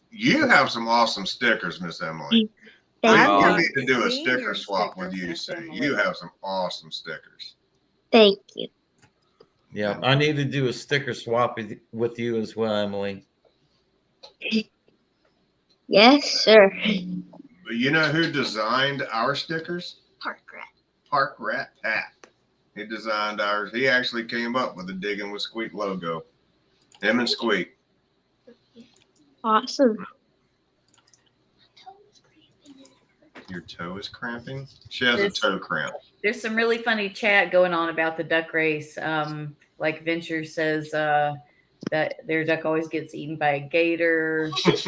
You have some awesome stickers, Miss Emily. Thank I've We you. got need to do a seen sticker your swap with stickers, you. Miss So Emily. you have some awesome stickers. Thank you. Yeah, I need to do a sticker swap with you as well, Emily. Yes, sir. But you know who designed our stickers? Park rat. Park Rat Pat. He designed ours. He actually came up with the Diggin with Squeak logo. Him and Squeak. Awesome. Your toe is cramping? She has a This- toe cramp. There's some really funny chat going on about the duck race. Like Venture says that their duck always gets eaten by a gator. There's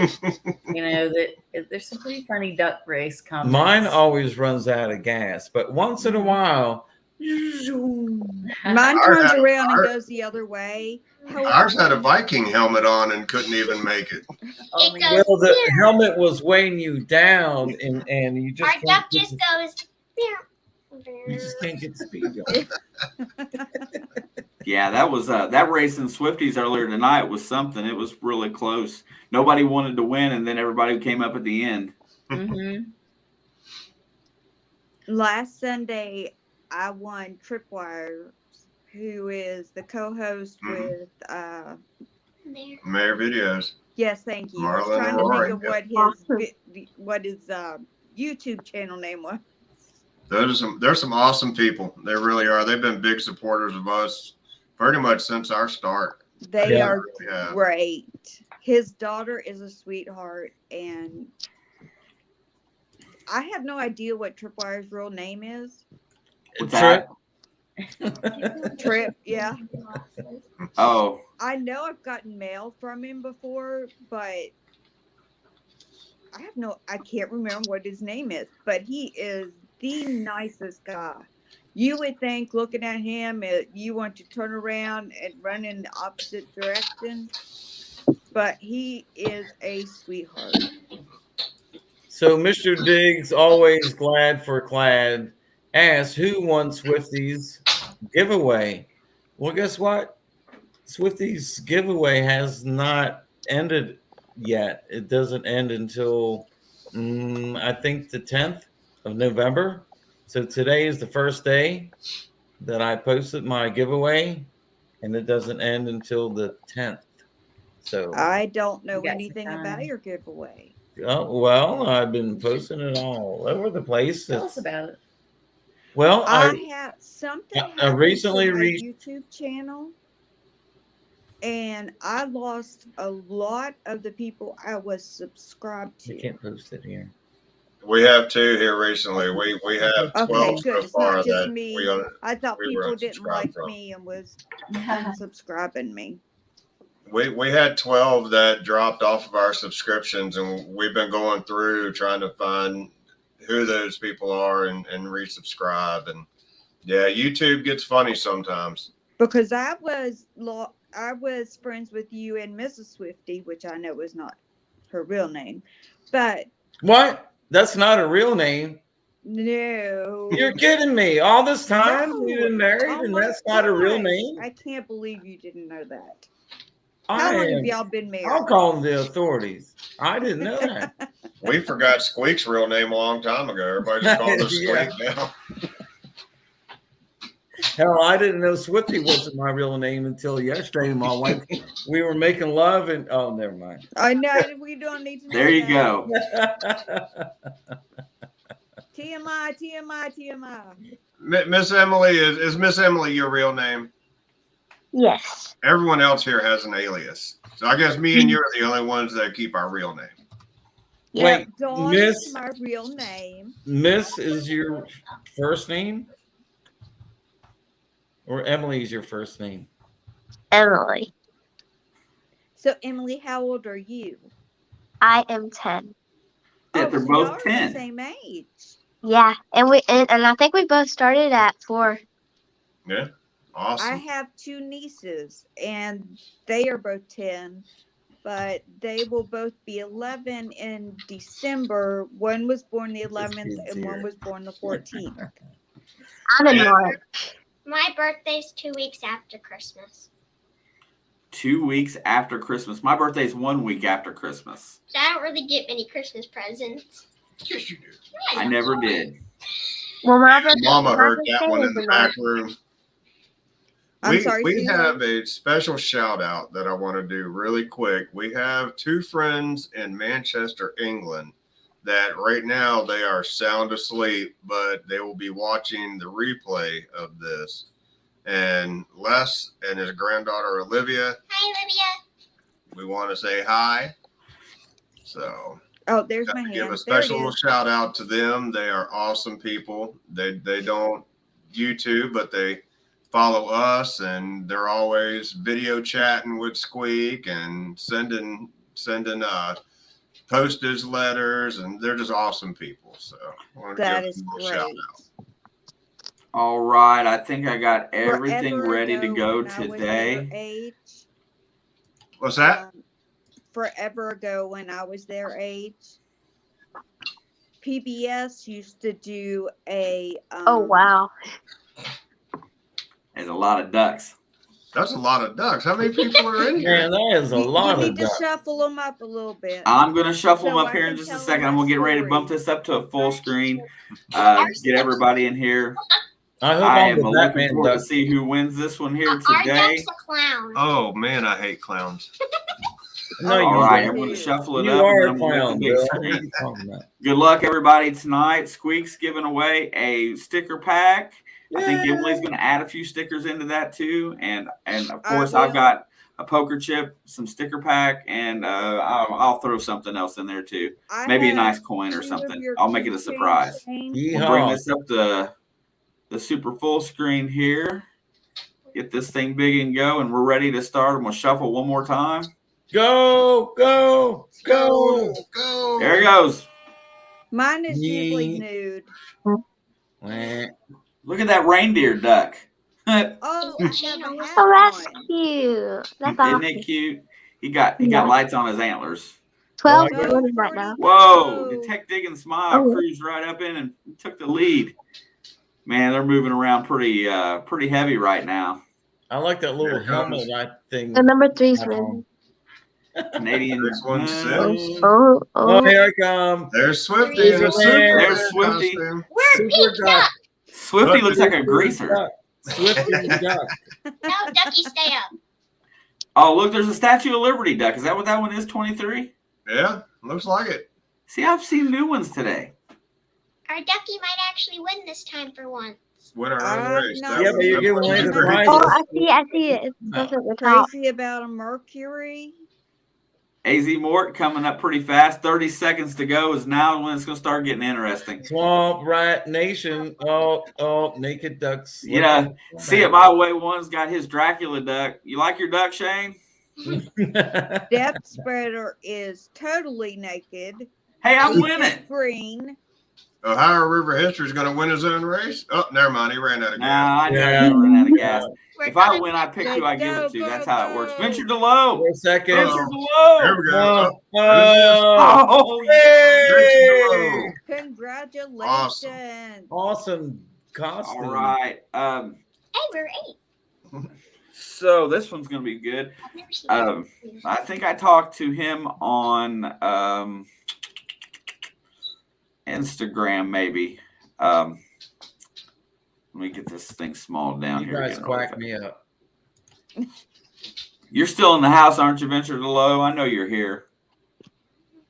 some pretty funny duck race comments. Mine always runs out of gas, but once in a while, Mine Ours turns had- around and our- goes the other way. Ours had a Viking helmet on and couldn't even make it. Oh, It man. goes well, the here. helmet was weighing you down, and you just Our can't duck get just the- goes. you just can't get the speed going. Yeah, that was that race in Swifties earlier tonight was something. It was really close. Nobody wanted to win, and then everybody came up at the end. Mhm. Last Sunday, I won Tripwire, who is the co-host Mhm. with There. Mayor videos. Yes, thank you. I was Marlon trying to Roy, think of yep. what his YouTube channel name was. There's some awesome people. They really are. They've been big supporters of us pretty much since our start. They Yeah. are Really have. great. His daughter is a sweetheart, and I have no idea what Tripwire's real name is. What's that? Trip, yeah. Oh, I know I've gotten mail from him before, but I can't remember what his name is, but he is the nicest guy. You would think looking at him, you want to turn around and run in the opposite direction, but he is a sweetheart. So Mr. Diggs, always glad for clad, asks who won Swifty's giveaway. Well, guess what? Swifty's giveaway has not ended yet. It doesn't end until I think the 10th of November. So today is the first day that I posted my giveaway, and it doesn't end until the 10th. So I don't know You got some anything time. about your giveaway. oh, well, I've been posting it all over the place. Tell us about it. Well, I had something I happened recently to my reached- YouTube channel, and I lost a lot of the people I was subscribed you to. can't post it here. We have two here recently. We have 12 Okay, so good. It's far not just that me. we I thought we were people didn't unsubscribed like from. me and was unsubscribing me. we had 12 that dropped off of our subscriptions, and we've been going through trying to find who those people are and resubscribe. And yeah, YouTube gets funny sometimes. Because I was friends with you and Mrs. Swifty, which I know is not her real name. But What? That's not a real name. no. You're kidding me. All this time No. we've been married, Oh and my that's not a real gosh. name. I can't believe you didn't know that. I How long have am. y'all been married? I'll call the authorities. I didn't know that. We forgot Squeak's real name a long time ago. Everybody just called her Yeah. Squeak now. Hell, I didn't know Swifty wasn't my real name until yesterday. My wife, we were making love, and oh, never mind. I know we don't need to know. There you that. go. TMI, TMI, TMI. Miss Emily, is Miss Emily your real name? Yes. Everyone else here has an alias. So I guess me and you are the only ones that keep our real name. Yeah, Wait, Dawn Miss- is my real name. Miss is your first name, or Emily is your first name? Emily. So Emily, how old are you? I am 10. Yeah, Oh, they're so both y'all are 10. the same age. Yeah, and I think we both started at 4. Yeah. Awesome. I have 2 nieces, and they are both 10, but they will both be 11 in December. One was born the 11th, and one was born the 14th. I'm in Yeah. March. My birthday's 2 weeks after Christmas. 2 weeks after Christmas. My birthday's 1 week after Christmas. So I don't really get many Christmas presents. Yes, you do. I never did. Well, my birthday, Mama my heard that birthday one is in the in back March. room. I'm sorry, We Susan. have a special shout out that I want to do really quick. We have 2 friends in Manchester, England, that right now they are sound asleep, but they will be watching the replay of this. And Les and his granddaughter Olivia, Hi, Olivia. we want to say hi. So Oh, there's got my to hand. give a There it special is. shout out to them. They are awesome people. They don't YouTube, but they follow us, and they're always video chatting with Squeak and sending postage letters, and they're just awesome people. So I want to That give is them a little shout great. out. All right. I think I got everything Forever ready to ago go when I was their today. age, What's that? forever ago when I was their age, PBS used to do a. Oh, wow. There's a lot of ducks. That's a lot of ducks. How many people are in here? Man, that is a You lot need of to ducks. shuffle them up a little bit. I'm going to shuffle them So up I here in can just a tell second. them I'm my going to get ready to bump story. this up to a full screen. Get everybody in here. I hope I I'm am the looking Batman forward to duck. see who wins this one here Our today. duck's a clown. Oh man, I hate clowns. No, Oh, you All right, me I'm going to too. shuffle it You up, and are then a I'm going to clown, hit the big Bill. What are screen. you talking about? Good luck, everybody, tonight. Squeak's giving away a sticker pack. I think Yay! Emily's going to add a few stickers into that too, and of I course I've will. got a poker chip, some sticker pack, and I'll throw something else in there too. I Maybe a have nice coin or 2 of something. your I'll make it a keychains, surprise. Shane. We'll bring Yeehaw. this up to the super full screen here. Get this thing big and go, and we're ready to start. And we'll shuffle one more time. Go, go, go. Go. There it goes. Mine is usually Yeet. nude. Wah. Look at that reindeer duck. Oh, I Shane have a almost- hat Oh, that's on. cute. That's Isn't awesome. it cute? He got Yeah. lights on his antlers. 12 Well, I what is that now? 12:40. Whoa! Go. Detect Diggin Smile Oh. cruised right up in and took the lead. Man, they're moving around pretty heavy right now. I like that little Here it comes. helmet thing. The number 3's That's winning. Canadian. Next one, Oh, six. oh, Oh, oh. here I come. There's Swifty in a There's Superman Swifty. costume. We're Super pink duck. duck. Swifty looks like a greaser. Duck. Swifty duck. No, Ducky, stay up. Oh, look, there's a Statue of Liberty duck. Is that what that one is? 23? Yeah, looks like it. See, I've seen new ones today. Our Ducky might actually win this time for once. Win our I'm own race. not That Yeah, but was- you're that giving was away the very prize. Oh, cool. I see it. It's up at the top. Crazy about a Mercury. AZ Mort coming up pretty fast. 30 seconds to go is now when it's going to start getting interesting. Swamp Rat Nation. Oh, naked ducks. Yeah, see it my way. One's got his Dracula duck. You like your duck, Shane? Death Spreader is totally naked. Hey, I'm He's winning. just green. Ohio River History is going to win his own race. Oh, never mind. He ran out of gas. Nah, I knew I was Yeah. gonna run out of gas. We're If I coming win, I back. pick who I give it Let's to. go, That's go, how it works. go. Venture Delow. For a second. Venture Here Delow. we go. Oh, Oh, hey! Congratulations. Awesome costume. all right. Hey, we're 8. So this one's gonna be good. I've never seen I think I talked to him on Instagram, maybe. Let me get this thing small down You here. guys again, quack me up. You're still in the house, aren't you, Venture Delow? I know you're here.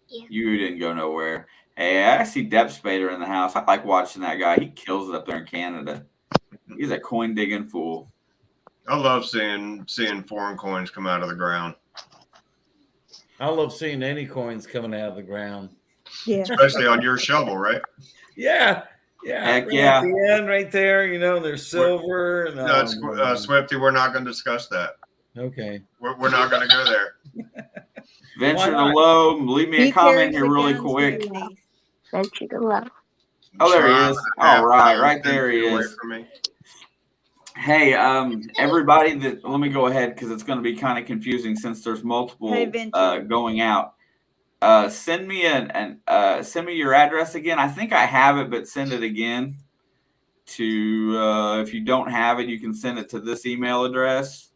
Yeah. You didn't go nowhere. Hey, I see Depp Spader in the house. I like watching that guy. He kills it up there in Canada. He's a coin digging fool. I love seeing foreign coins come out of the ground, I love seeing any coins coming out of the ground. Yeah. especially on your shovel, right? Yeah. Yeah. Heck right yeah. At the end, right there, there's silver. And, No, Swifty, we're not going to discuss that. okay. We're not going to go there. Venture not? Delow, leave me a He comment carries here the really guns, quick. Swifty. Venture to love. Oh, there he Try is. and a half All right, miles, right 10 there he feet away is. from me. Hey, everybody that let me go ahead because it's going to be kind of confusing since there's multiple Hey, Venture. going out. Send me send me your address again. I think I have it, but send it again. To if you don't have it, you can send it to this email address,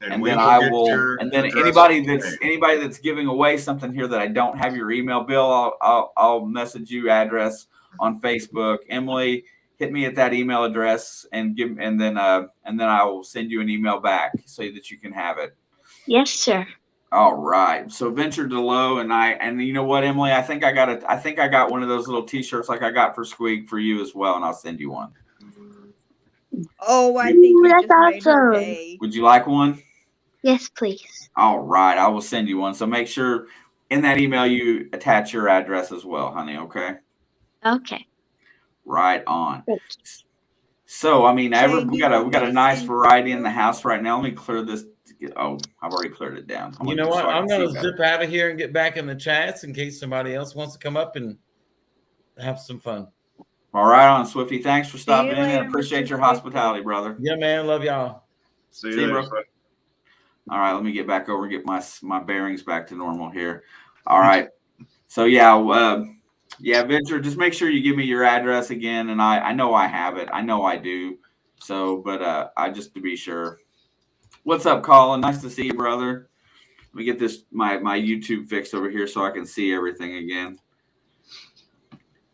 and we then will I get will. your And then address anybody that's giving away something here that I don't have your email, Bill, I'll message you address on Facebook. Emily, hit me at that email address and then I will send you an email back so that you can have it. Yes, sir. All right. So Venture Delow and you know what, Emily? I think I got one of those little T-shirts like I got for Squeak for you as well, and I'll send you one. Oh, I think you That's just made her awesome. day. Would you like one? Yes, please. All right, I will send you one. So make sure in that email you attach your address as well, honey. Okay. Okay. Right on. Thanks. So I mean, Shane, we you got a want me to nice send variety in you? the house right now. Let me clear this. Oh, I've already cleared it down. You know what? I'm going to zip out of here and get back in the chats in case somebody else wants to come up and have some fun. All right, on Swifty. Thanks for stopping in later, and appreciate Mr. your Swifty. hospitality, brother. Yeah, man. Love y'all. See See you you, later. bro. All right, let me get back over and get my bearings back to normal here. All right. So yeah, Venture, just make sure you give me your address again. And I know I have it. I know I do. So, but I just to be sure. What's up, Colin? Nice to see you, brother. Let me get this my YouTube fixed over here so I can see everything again.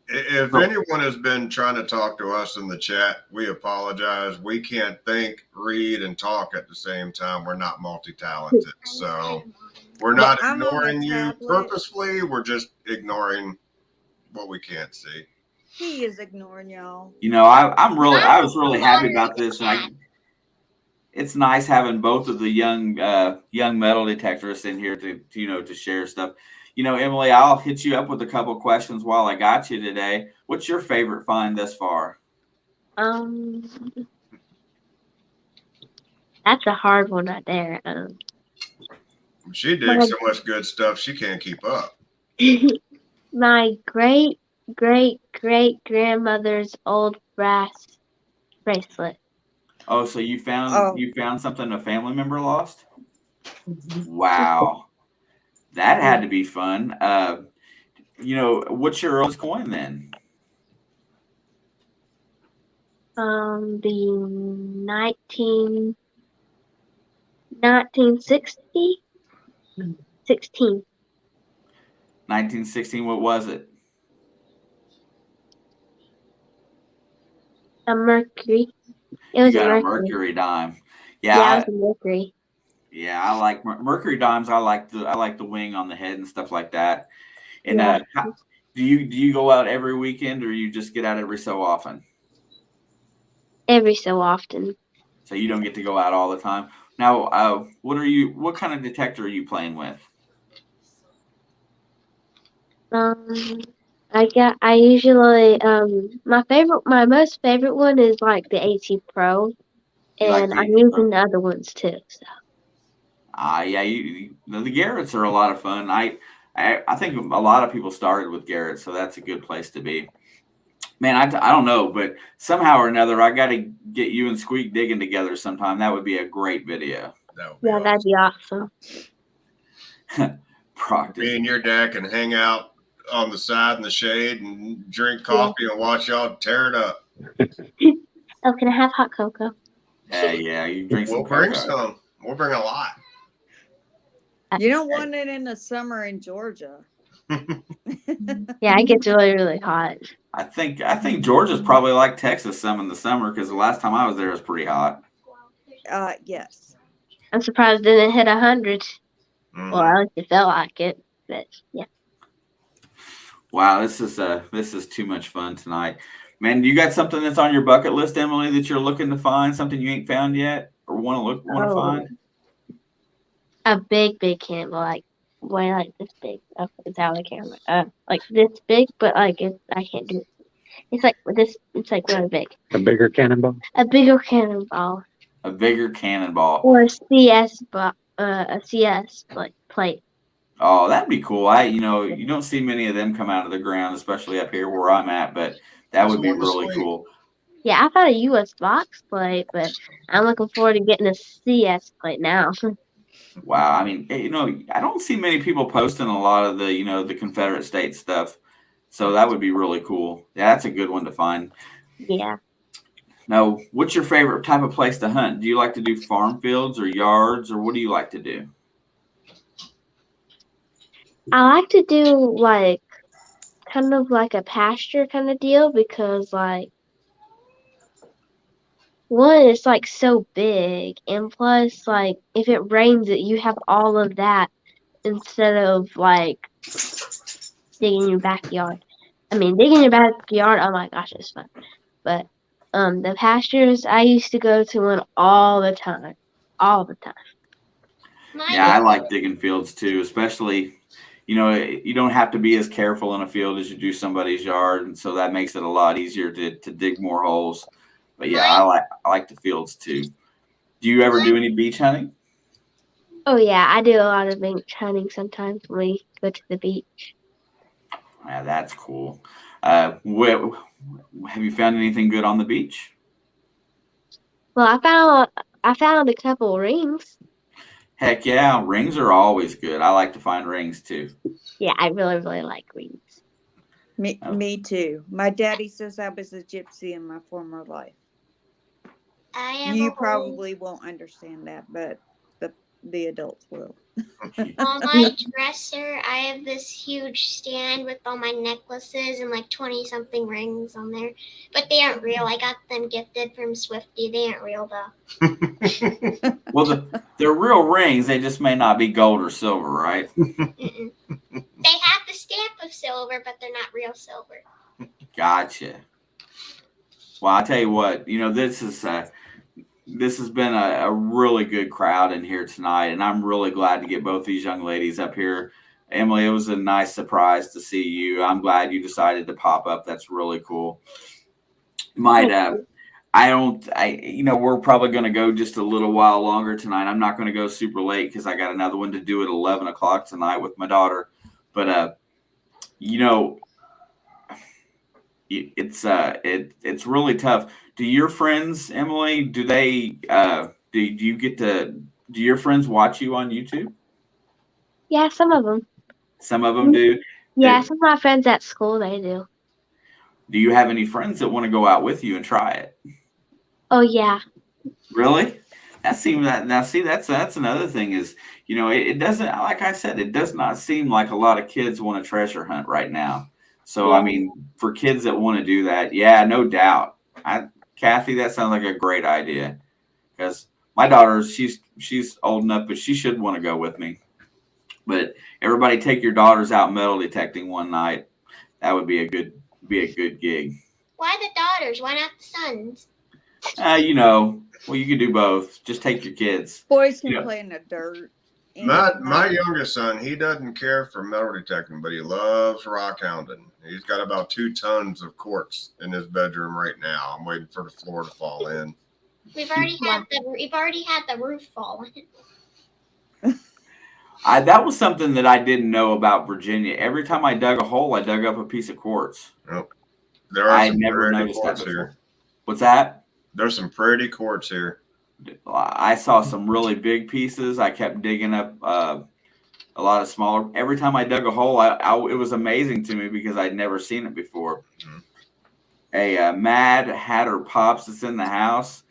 If anyone has been trying to talk to us in the chat, we apologize. We can't think, read, and talk at the same time. We're not multi-talented. So we're not I'm on my ignoring you tablet. purposefully. We're just ignoring what we can't see. He is ignoring y'all. You know, I was really happy moderating about the this. chat. It's nice having both of the young metal detectorists in here to share stuff. You know, Emily, I'll hit you up with a couple questions while I got you today. What's your favorite find thus far? That's a hard one right there. She digs so much good stuff, she can't keep up. My great grandmother's old brass bracelet. Oh, so you found something a family member lost? Wow, that had to be fun. What's your oldest coin then? The 1960? 16. 1916. What was it? A Mercury. It You was got a a Mercury. Mercury dime. Yeah, it was a Mercury. Yeah, I like Mercury dimes. I like the wing on the head and stuff like that. And Yeah. do you go out every weekend or you just get out every so often? Every so often. So you don't get to go out all the time. Now, what kind of detector are you playing with? I usually my most favorite one is like the AT Pro, You like and the I'm AT Pro? using the other ones too. So. Yeah, the Garretts are a lot of fun. I think a lot of people started with Garrett, so that's a good place to be. Man, I don't know, but somehow or another, I got to get you and Squeak digging together sometime. That would be a great video. That would be Yeah, that'd be awesome. Proctor. Me and your dad can hang out on the side in the shade and drink coffee and watch y'all tear it up. Oh, can I have hot cocoa? Yeah, you drink some We'll bring cocoa. some. We'll bring a lot. You don't want it in the summer in Georgia. Yeah, it gets really, really hot. I think Georgia's probably like Texas some in the summer because the last time I was there it was pretty hot. Yes. I'm surprised it didn't hit 100. Mhm. Well, at least it felt like it. But yeah. Wow, this is too much fun tonight. Man, you got something that's on your bucket list, Emily, that you're looking to find, something you ain't found yet or want to find? A big candle, like way like this big. Oh, it's out of the camera. Like this big, but like I can't do it. It's like this. It's like really big. A bigger cannonball? A bigger cannonball. A bigger cannonball. Or a CS, a CS like plate. Oh, that'd be cool. You don't see many of them come out of the ground, especially up here where I'm at, but that would be really cool. Yeah, I thought a US box plate, but I'm looking forward to getting a CS plate now. Wow. I mean, I don't see many people posting a lot of the Confederate States stuff. So that would be really cool. Yeah, that's a good one to find. Yeah. Now, what's your favorite type of place to hunt? Do you like to do farm fields or yards, or what do you like to do? I like to do like kind of like a pasture kind of deal because like one, it's like so big, and plus like if it rains you have all of that instead of like digging your backyard. I mean, digging your backyard, oh my gosh, it's fun. But the pastures I used to go to one all the time. All the time. Yeah, I like digging fields too, especially you don't have to be as careful in a field as you do somebody's yard, and so that makes it a lot easier to dig more holes. But yeah, I like the fields too. Do you ever do any beach hunting? Oh yeah, I do a lot of beach hunting sometimes when we go to the beach. Yeah, that's cool. Have you found anything good on the beach? Well, I found a couple rings. Heck yeah, rings are always good. I like to find rings too. Yeah, I really, really like rings. Me too. My daddy says I was a gypsy in my former life. You probably won't understand that, but the adults will. On my dresser, I have this huge stand with all my necklaces and like 20-something rings on there. But they aren't real. I got them gifted from Swifty. They aren't real, though. Well, they're real rings. They just may not be gold or silver, right? Mm-mm. They have the stamp of silver, but they're not real silver. Gotcha. Well, I tell you what, this has been a really good crowd in here tonight, and I'm really glad to get both these young ladies up here. Emily, it was a nice surprise to see you. I'm glad you decided to pop up. That's really cool. We're probably going to go just a little while longer tonight. I'm not going to go super late because I got another one to do at 11 o'clock tonight with my daughter. But, it's really tough. Do your friends, Emily, do your friends watch you on YouTube? Yeah, some of them. Some of them do? Yeah, some of my friends at school, they do. Do you have any friends that want to go out with you and try it? Oh, yeah. Really? That's another thing is, it doesn't, like I said, it does not seem like a lot of kids want to treasure hunt right now. So, Yeah. I mean, for kids that want to do that, yeah, no doubt. Kathy, that sounds like a great idea because my daughter, she's old enough, but she should want to go with me. But everybody take your daughters out metal detecting one night. That would be a good gig. Why the daughters? Why not the sons? Well, you could do both. Just take your kids. Boys can play in the dirt. My youngest son, he doesn't care for metal detecting, but he loves rock hounding. He's got about 2 tons of quartz in his bedroom right now. I'm waiting for the floor to fall in. We've already had the roof fall in. That was something that I didn't know about Virginia. Every time I dug a hole, I dug up a piece of quartz. Nope. There are I some never pretty noticed that quartz before. here. What's that? There's some pretty quartz here. I saw some really big pieces. I kept digging up a lot of smaller. Every time I dug a hole, it was amazing to me because I'd never seen it before. Mhm. A Mad Hatter Pops that's in the house.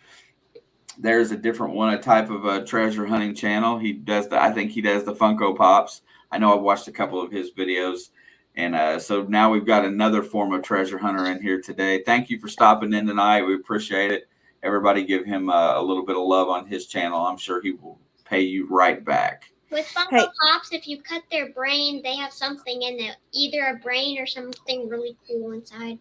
There's a different one, a type of a treasure hunting channel. He does I think he does the Funko Pops. I know I've watched a couple of his videos. And so now we've got another form of treasure hunter in here today. Thank you for stopping in tonight. We appreciate it. Everybody give him a little bit of love on his channel. I'm sure he will pay you right back. With Funko Hey. Pops, if you cut their brain, they have something in it, either a brain or something really cool inside.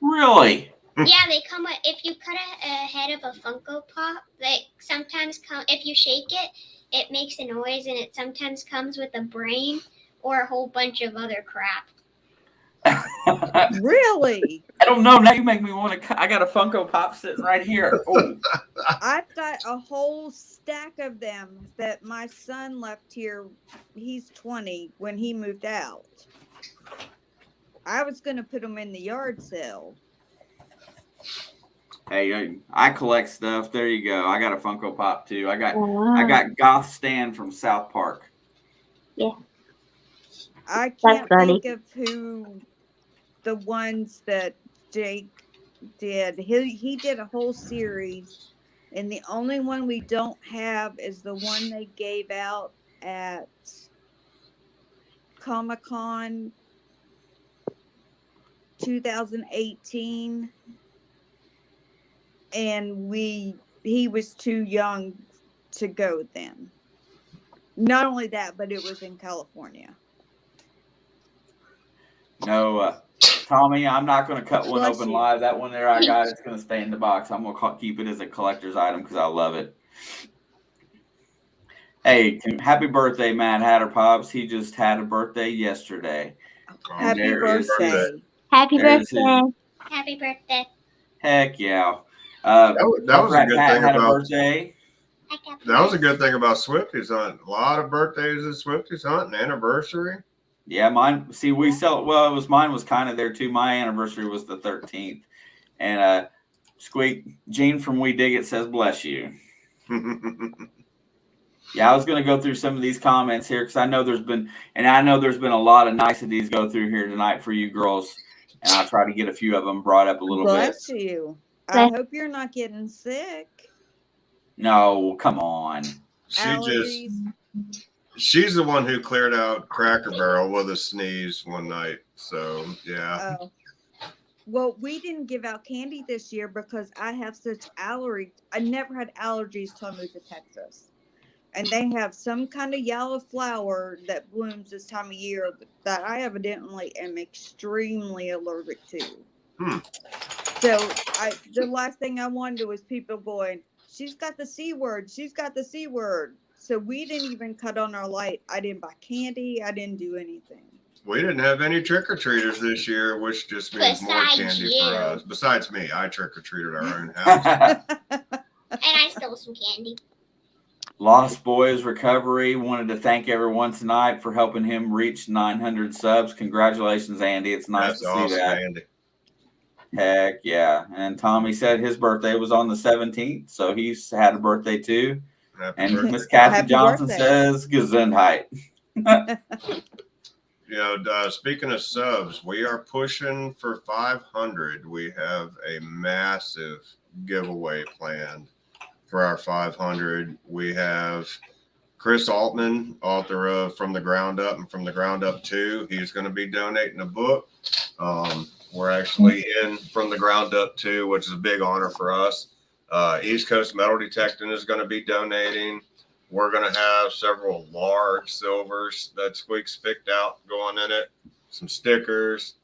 Really? Yeah, they come with, if you cut a head of a Funko Pop, they sometimes come, if you shake it, it makes a noise, and it sometimes comes with a brain or a whole bunch of other crap. Really? I don't know. Now you make me want to. I got a Funko Pop sitting right here. Oh, I've got a whole stack of them that my son left here. He's 20 when he moved out. I was going to put them in the yard sale. hey, I collect stuff. There you go. I got a Funko Pop too. I got Goth Stan from South Park. I can't funny. think of who the ones that Jake did. He did a whole series, and the only one we don't have is the one they gave out at Comic-Con 2018, and he was too young to go then. Not only that, but it was in California. No, Tommy, I'm not going to cut one Bless open you. live. That one there I got, it's going to stay in the box. I'm going to keep it as a collector's item because I love it. Hey, happy birthday, Mad Hatter Pops. He just had a birthday yesterday. And Happy there is his- birthday. Happy There's birthday. Happy birthday. Heck yeah. That was a Rat good Pat thing had a about birthday. that was a good thing about Swifty's hunting. A lot of birthdays at Swifty's hunting, anniversary. Yeah, mine. See, we sell. Well, mine was kind of there too. My anniversary was the 13th, and Squeak Gene from We Dig It says, "Bless you." Yeah, I was going to go through some of these comments here because I know there's been a lot of niceties go through here tonight for you girls, and I'll try to get a few of them brought up a little bit. Bless you. I hope you're not getting sick. No, come on. Allergies. She's the one who cleared out Cracker Barrel with a sneeze one night. So yeah. Oh. Well, we didn't give out candy this year because I have such allergies. I never had allergies till I moved to Texas. And they have some kind of yellow flower that blooms this time of year that I evidently am extremely allergic to. So the last thing I wanted was people going, she's got the C word. She's got the C word. So we didn't even cut on our light. I didn't buy candy. I didn't do anything. We didn't have any trick-or-treaters this year, which just means more Besides candy you. for us. Besides me, I trick-or-treated our own house. And I stole some candy. Lost Boys Recovery wanted to thank everyone tonight for helping him reach 900 subs. Congratulations, Andy. It's nice That's to see awesome, that. Andy. Heck yeah. And Tommy said his birthday was on the 17th, so he's had a birthday too. Happy And birthday. Miss Kathy Happy Johnson birthday. says Gesundheit. Speaking of subs, we are pushing for 500. We have a massive giveaway planned for our 500. We have Chris Altman, author of From the Ground Up and From the Ground Up 2. He's going to be donating a book. We're actually in From the Ground Up 2, which is a big honor for us. East Coast Metal Detecting is going to be donating. We're going to have several large silvers that Squeak's picked out going in it. Some stickers.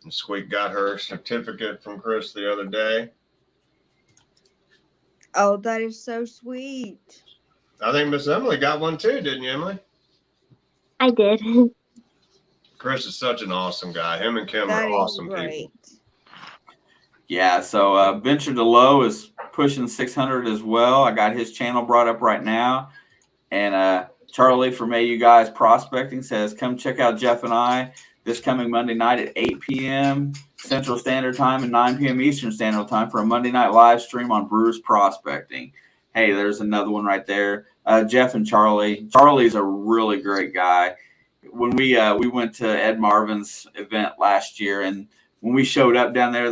And Squeak got her certificate from Chris the other day. Oh, that is so sweet. I think Miss Emily got one too, didn't you, Emily? I did. Chris is such an awesome guy. Him and Kim That are is awesome great. people. Yeah, so Venture to Low is pushing 600 as well. I got his channel brought up right now. And Charlie from AU Guys Prospecting says, come check out Jeff and I this coming Monday night at 8 p.m. Central Standard Time and 9 p.m. Eastern Standard Time for a Monday night live stream on Brewers Prospecting. Hey, there's another one right there. Jeff and Charlie. Charlie's a really great guy. When we went to Ed Marvin's event last year, and when we showed up down there,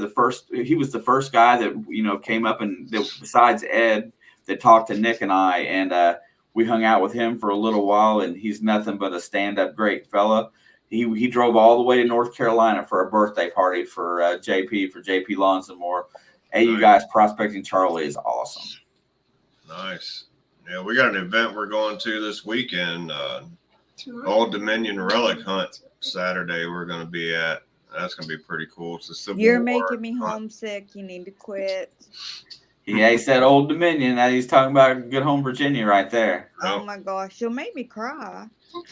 he was the first guy that came up and besides Ed that talked to Nick and I, and we hung out with him for a little while. And he's nothing but a stand-up great fella. He drove all the way to North Carolina for a birthday party for JP Lawns and more. Hey, you guys, Prospecting Charlie is awesome. Nice. Yeah, we got an event we're going to this weekend. Old Dominion Relic Hunt Saturday we're going to be at. That's going to be pretty cool. It's a Civil You're War making me hunt. homesick. You need to quit. Yeah, he said Old Dominion. Now he's talking about Good Home Virginia right there. Oh my gosh, you'll make me cry.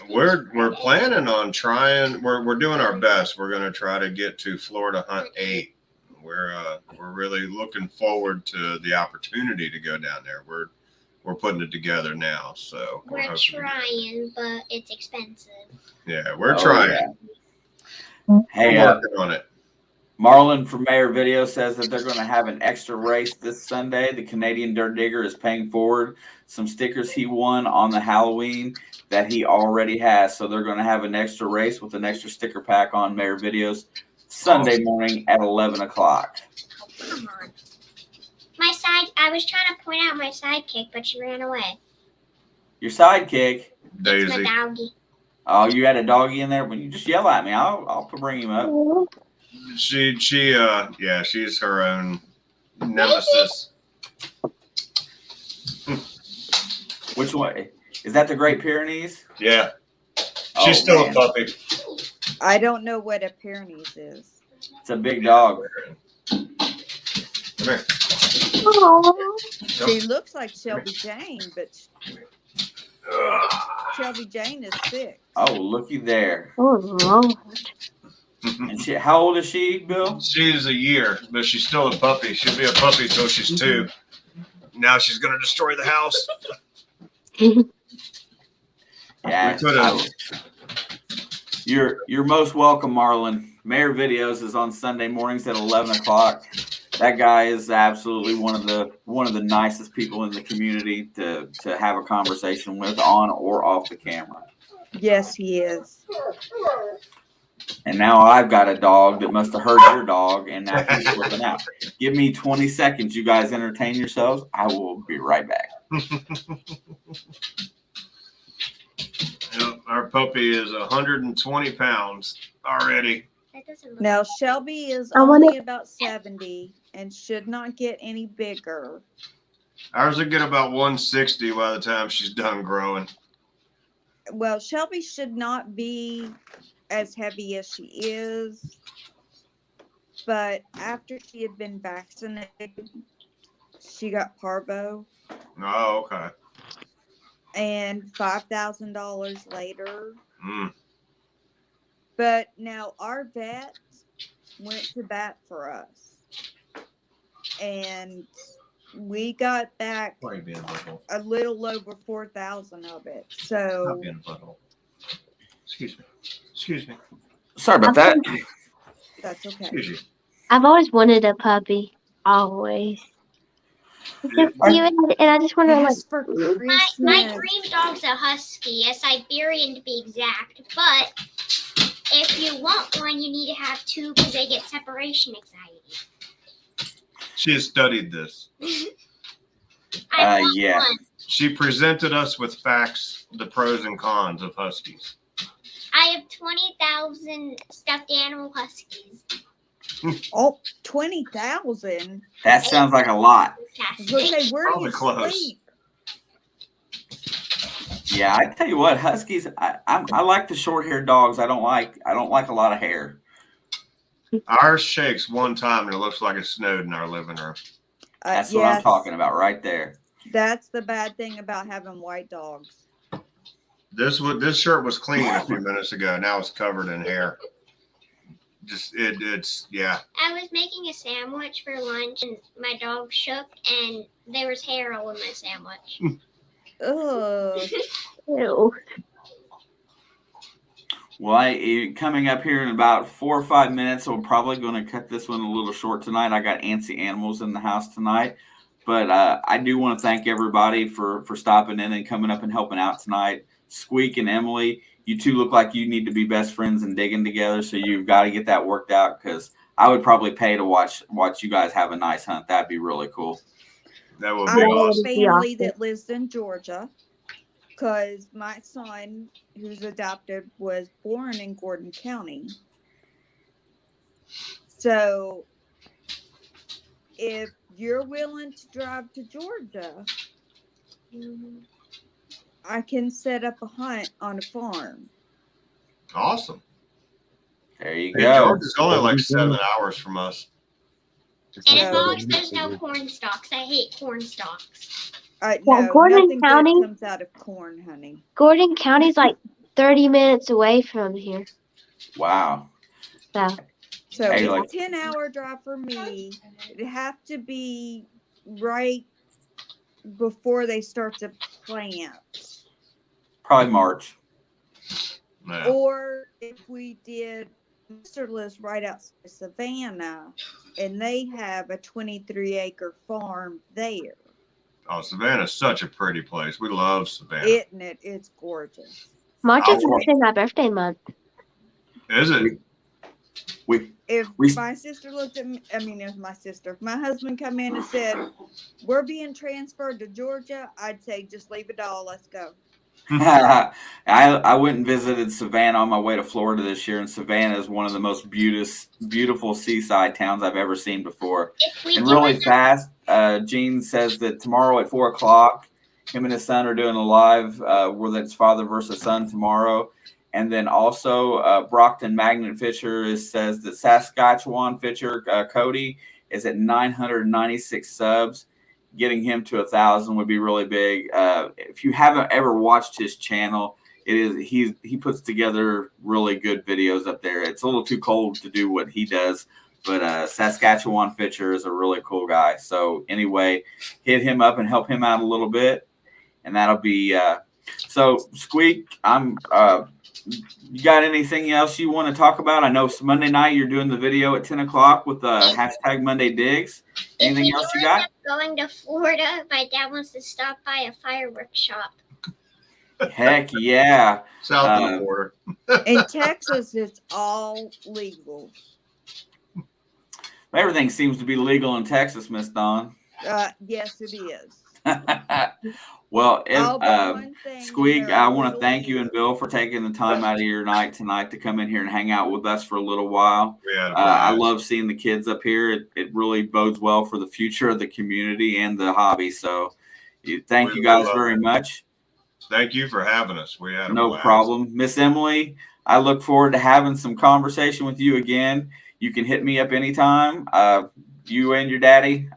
We're planning on trying. We're doing our best. We're going to try to get to Florida Hunt 8. We're really looking forward to the opportunity to go down there. We're putting it together now, so We're trying, but it's expensive. Yeah, we're trying. Yeah. Hey, we're working on it. Marlon from Mayor Video says that they're going to have an extra race this Sunday. The Canadian Dirt Digger is paying forward some stickers he won on the Halloween that he already has. So they're going to have an extra race with an extra sticker pack on Mayor Videos Sunday morning at 11 o'clock. Come on. I was trying to point out my sidekick, but she ran away. Your sidekick? Daisy. It's my doggy. Oh, you had a doggy in there? When you just yell at me, I'll bring him up. She's her own nemesis. Which one? Is that the Great Pyrenees? Yeah. She's still a puppy. I don't know what a Pyrenees is. It's a big dog. Come here. She looks like Shelby Jane, but Shelby Jane is 6. Oh, looky there. Oh, Lord. And how old is she, Bill? She's a year, but she's still a puppy. She'll be a puppy till she's 2. Now she's going to destroy the house. Yeah. You're most welcome, Marlon. Mayor Videos is on Sunday mornings at 11 o'clock. That guy is absolutely one of the nicest people in the community to have a conversation with on or off the camera. Yes, he is. And now I've got a dog that must have heard your dog, and now he's flipping out. Give me 20 seconds. You guys entertain yourselves. I will be right back. Yep, our puppy is 120 pounds already. That doesn't look Now Shelby is I wanna- only about 70 and should not get any bigger. Ours will get about 160 by the time she's done growing. Well, Shelby should not be as heavy as she is, but after she had been vaccinated, she got parvo, Oh, okay. and $5,000 later. Mm. But now our vet went to bat for us, and we got back Why are you being a butthole? a little over 4,000 of it. Not So being a butthole. Excuse me. Excuse me. Sorry about that. that's okay. Excuse you. I've always wanted a puppy. Always. It's so cute, and I just wonder, like, Yes, for My Christmas. dream dog's a husky, a Siberian to be exact. But if you want one, you need to have 2 because they get separation anxiety. She has studied this. I want yeah. one. She presented us with facts, the pros and cons of huskies. I have 20,000 stuffed animal huskies. Oh, 20,000. That sounds like a lot. I was gonna say, where do Probably you close. sleep? Yeah, I tell you what, huskies. I like the short-haired dogs. I don't like a lot of hair. Ours shakes one time and it looks like it snowed in our living room. That's what I'm Yes, talking about right there. That's the bad thing about having white dogs. This shirt was clean a few minutes ago. Now it's covered in hair. It's yeah. I was making a sandwich for lunch and my dog shook and there was hair all in my sandwich. Ugh. ew. Well, coming up here in about 4 or 5 minutes, so I'm probably going to cut this one a little short tonight. I got antsy animals in the house tonight, but I do want to thank everybody for stopping in and coming up and helping out tonight. Squeak and Emily, you two look like you need to be best friends and digging together, so you've got to get that worked out, because I would probably pay to watch you guys have a nice hunt. That'd be really cool. That would I be have awesome. family that lives in Georgia, because my son, who's adopted, was born in Gordon County. So if you're willing to drive to Georgia, I can set up a hunt on a farm. Awesome. There you Hey, go. Georgia's only like 7 hours from us. And as long as there's no corn stalks, I hate corn stalks. No, Gordon nothing County- good comes out of corn, honey. Gordon County's like 30 minutes away from here. Wow. So Hey, it's like- a 10-hour drive for me. It'd have to be right before they start to plant. Probably March. Yeah. Or if we did, Mr. lives right outside Savannah, and they have a 23-acre farm there. Oh, Savannah's such a pretty place. We love Savannah. Isn't it? It's gorgeous. March is Oh. actually my birthday month. Is it? If We- my sister looked at me, if my sister, if my husband come in and said, we're being transferred to Georgia, I'd say, just leave it all. Let's go. I went and visited Savannah on my way to Florida this year, and Savannah is one of the most beautiful seaside towns I've ever seen before. If we And do really it, fast, Gene says that tomorrow at 4 o'clock, him and his son are doing a live where it's father versus son tomorrow. And then also Brockton Magnet Fisher says that Saskatchewan Fisher Cody is at 996 subs. Getting him to 1,000 would be really big. If you haven't ever watched his channel, he puts together really good videos up there. It's a little too cold to do what he does, but Saskatchewan Fisher is a really cool guy. So anyway, hit him up and help him out a little bit, and that'll be so. Squeak, you got anything else you want to talk about? I know Monday night you're doing the video at 10 o'clock with hashtag Monday Digs. Anything else you got? Going to Florida, my dad wants to stop by a fireworks shop. Heck yeah. South of the border. In Texas, it's all legal. Everything seems to be legal in Texas, Miss Dawn. Yes, it is. Well, All but one thing, Squeak, they're I want to legal thank you and here. Bill for taking the time out of your night tonight to come in here and hang out with us for a little while. We had a I blast. love seeing the kids up here. It really bodes well for the future of the community and the hobby. So thank We you guys love very it. much. Thank you for having us. We had a No blast. problem. Miss Emily, I look forward to having some conversation with you again. You can hit me up anytime. You and your daddy.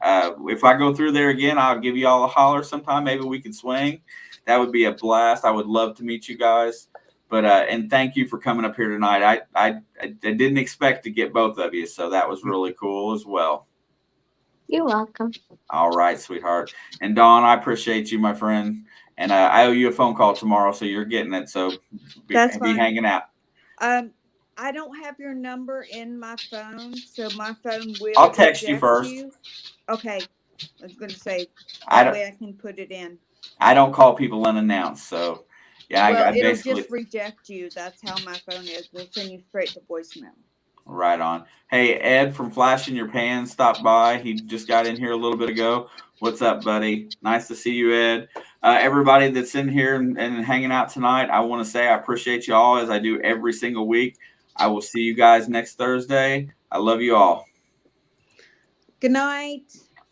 If I go through there again, I'll give you all a holler sometime. Maybe we can swing. That would be a blast. I would love to meet you guys. But and thank you for coming up here tonight. I didn't expect to get both of you, so that was really cool as well. You're welcome. All right, sweetheart. And Dawn, I appreciate you, my friend. And I owe you a phone call tomorrow, so you're getting it. So That's be fine. hanging out. I don't have your number in my phone, so my phone will. I'll text you reject first. you. Okay. I was going to say, I that don't, way I can put it in. I don't call people unannounced. So, yeah, Well, I it'll basically. just reject you. That's how my phone is. We'll send you straight to voicemail. Right on. Hey, Ed from Flash in Your Pan stopped by. He just got in here a little bit ago. What's up, buddy? Nice to see you, Ed. Everybody that's in here and hanging out tonight, I want to say I appreciate you all as I do every single week. I will see you guys next Thursday. I love you all. Good night.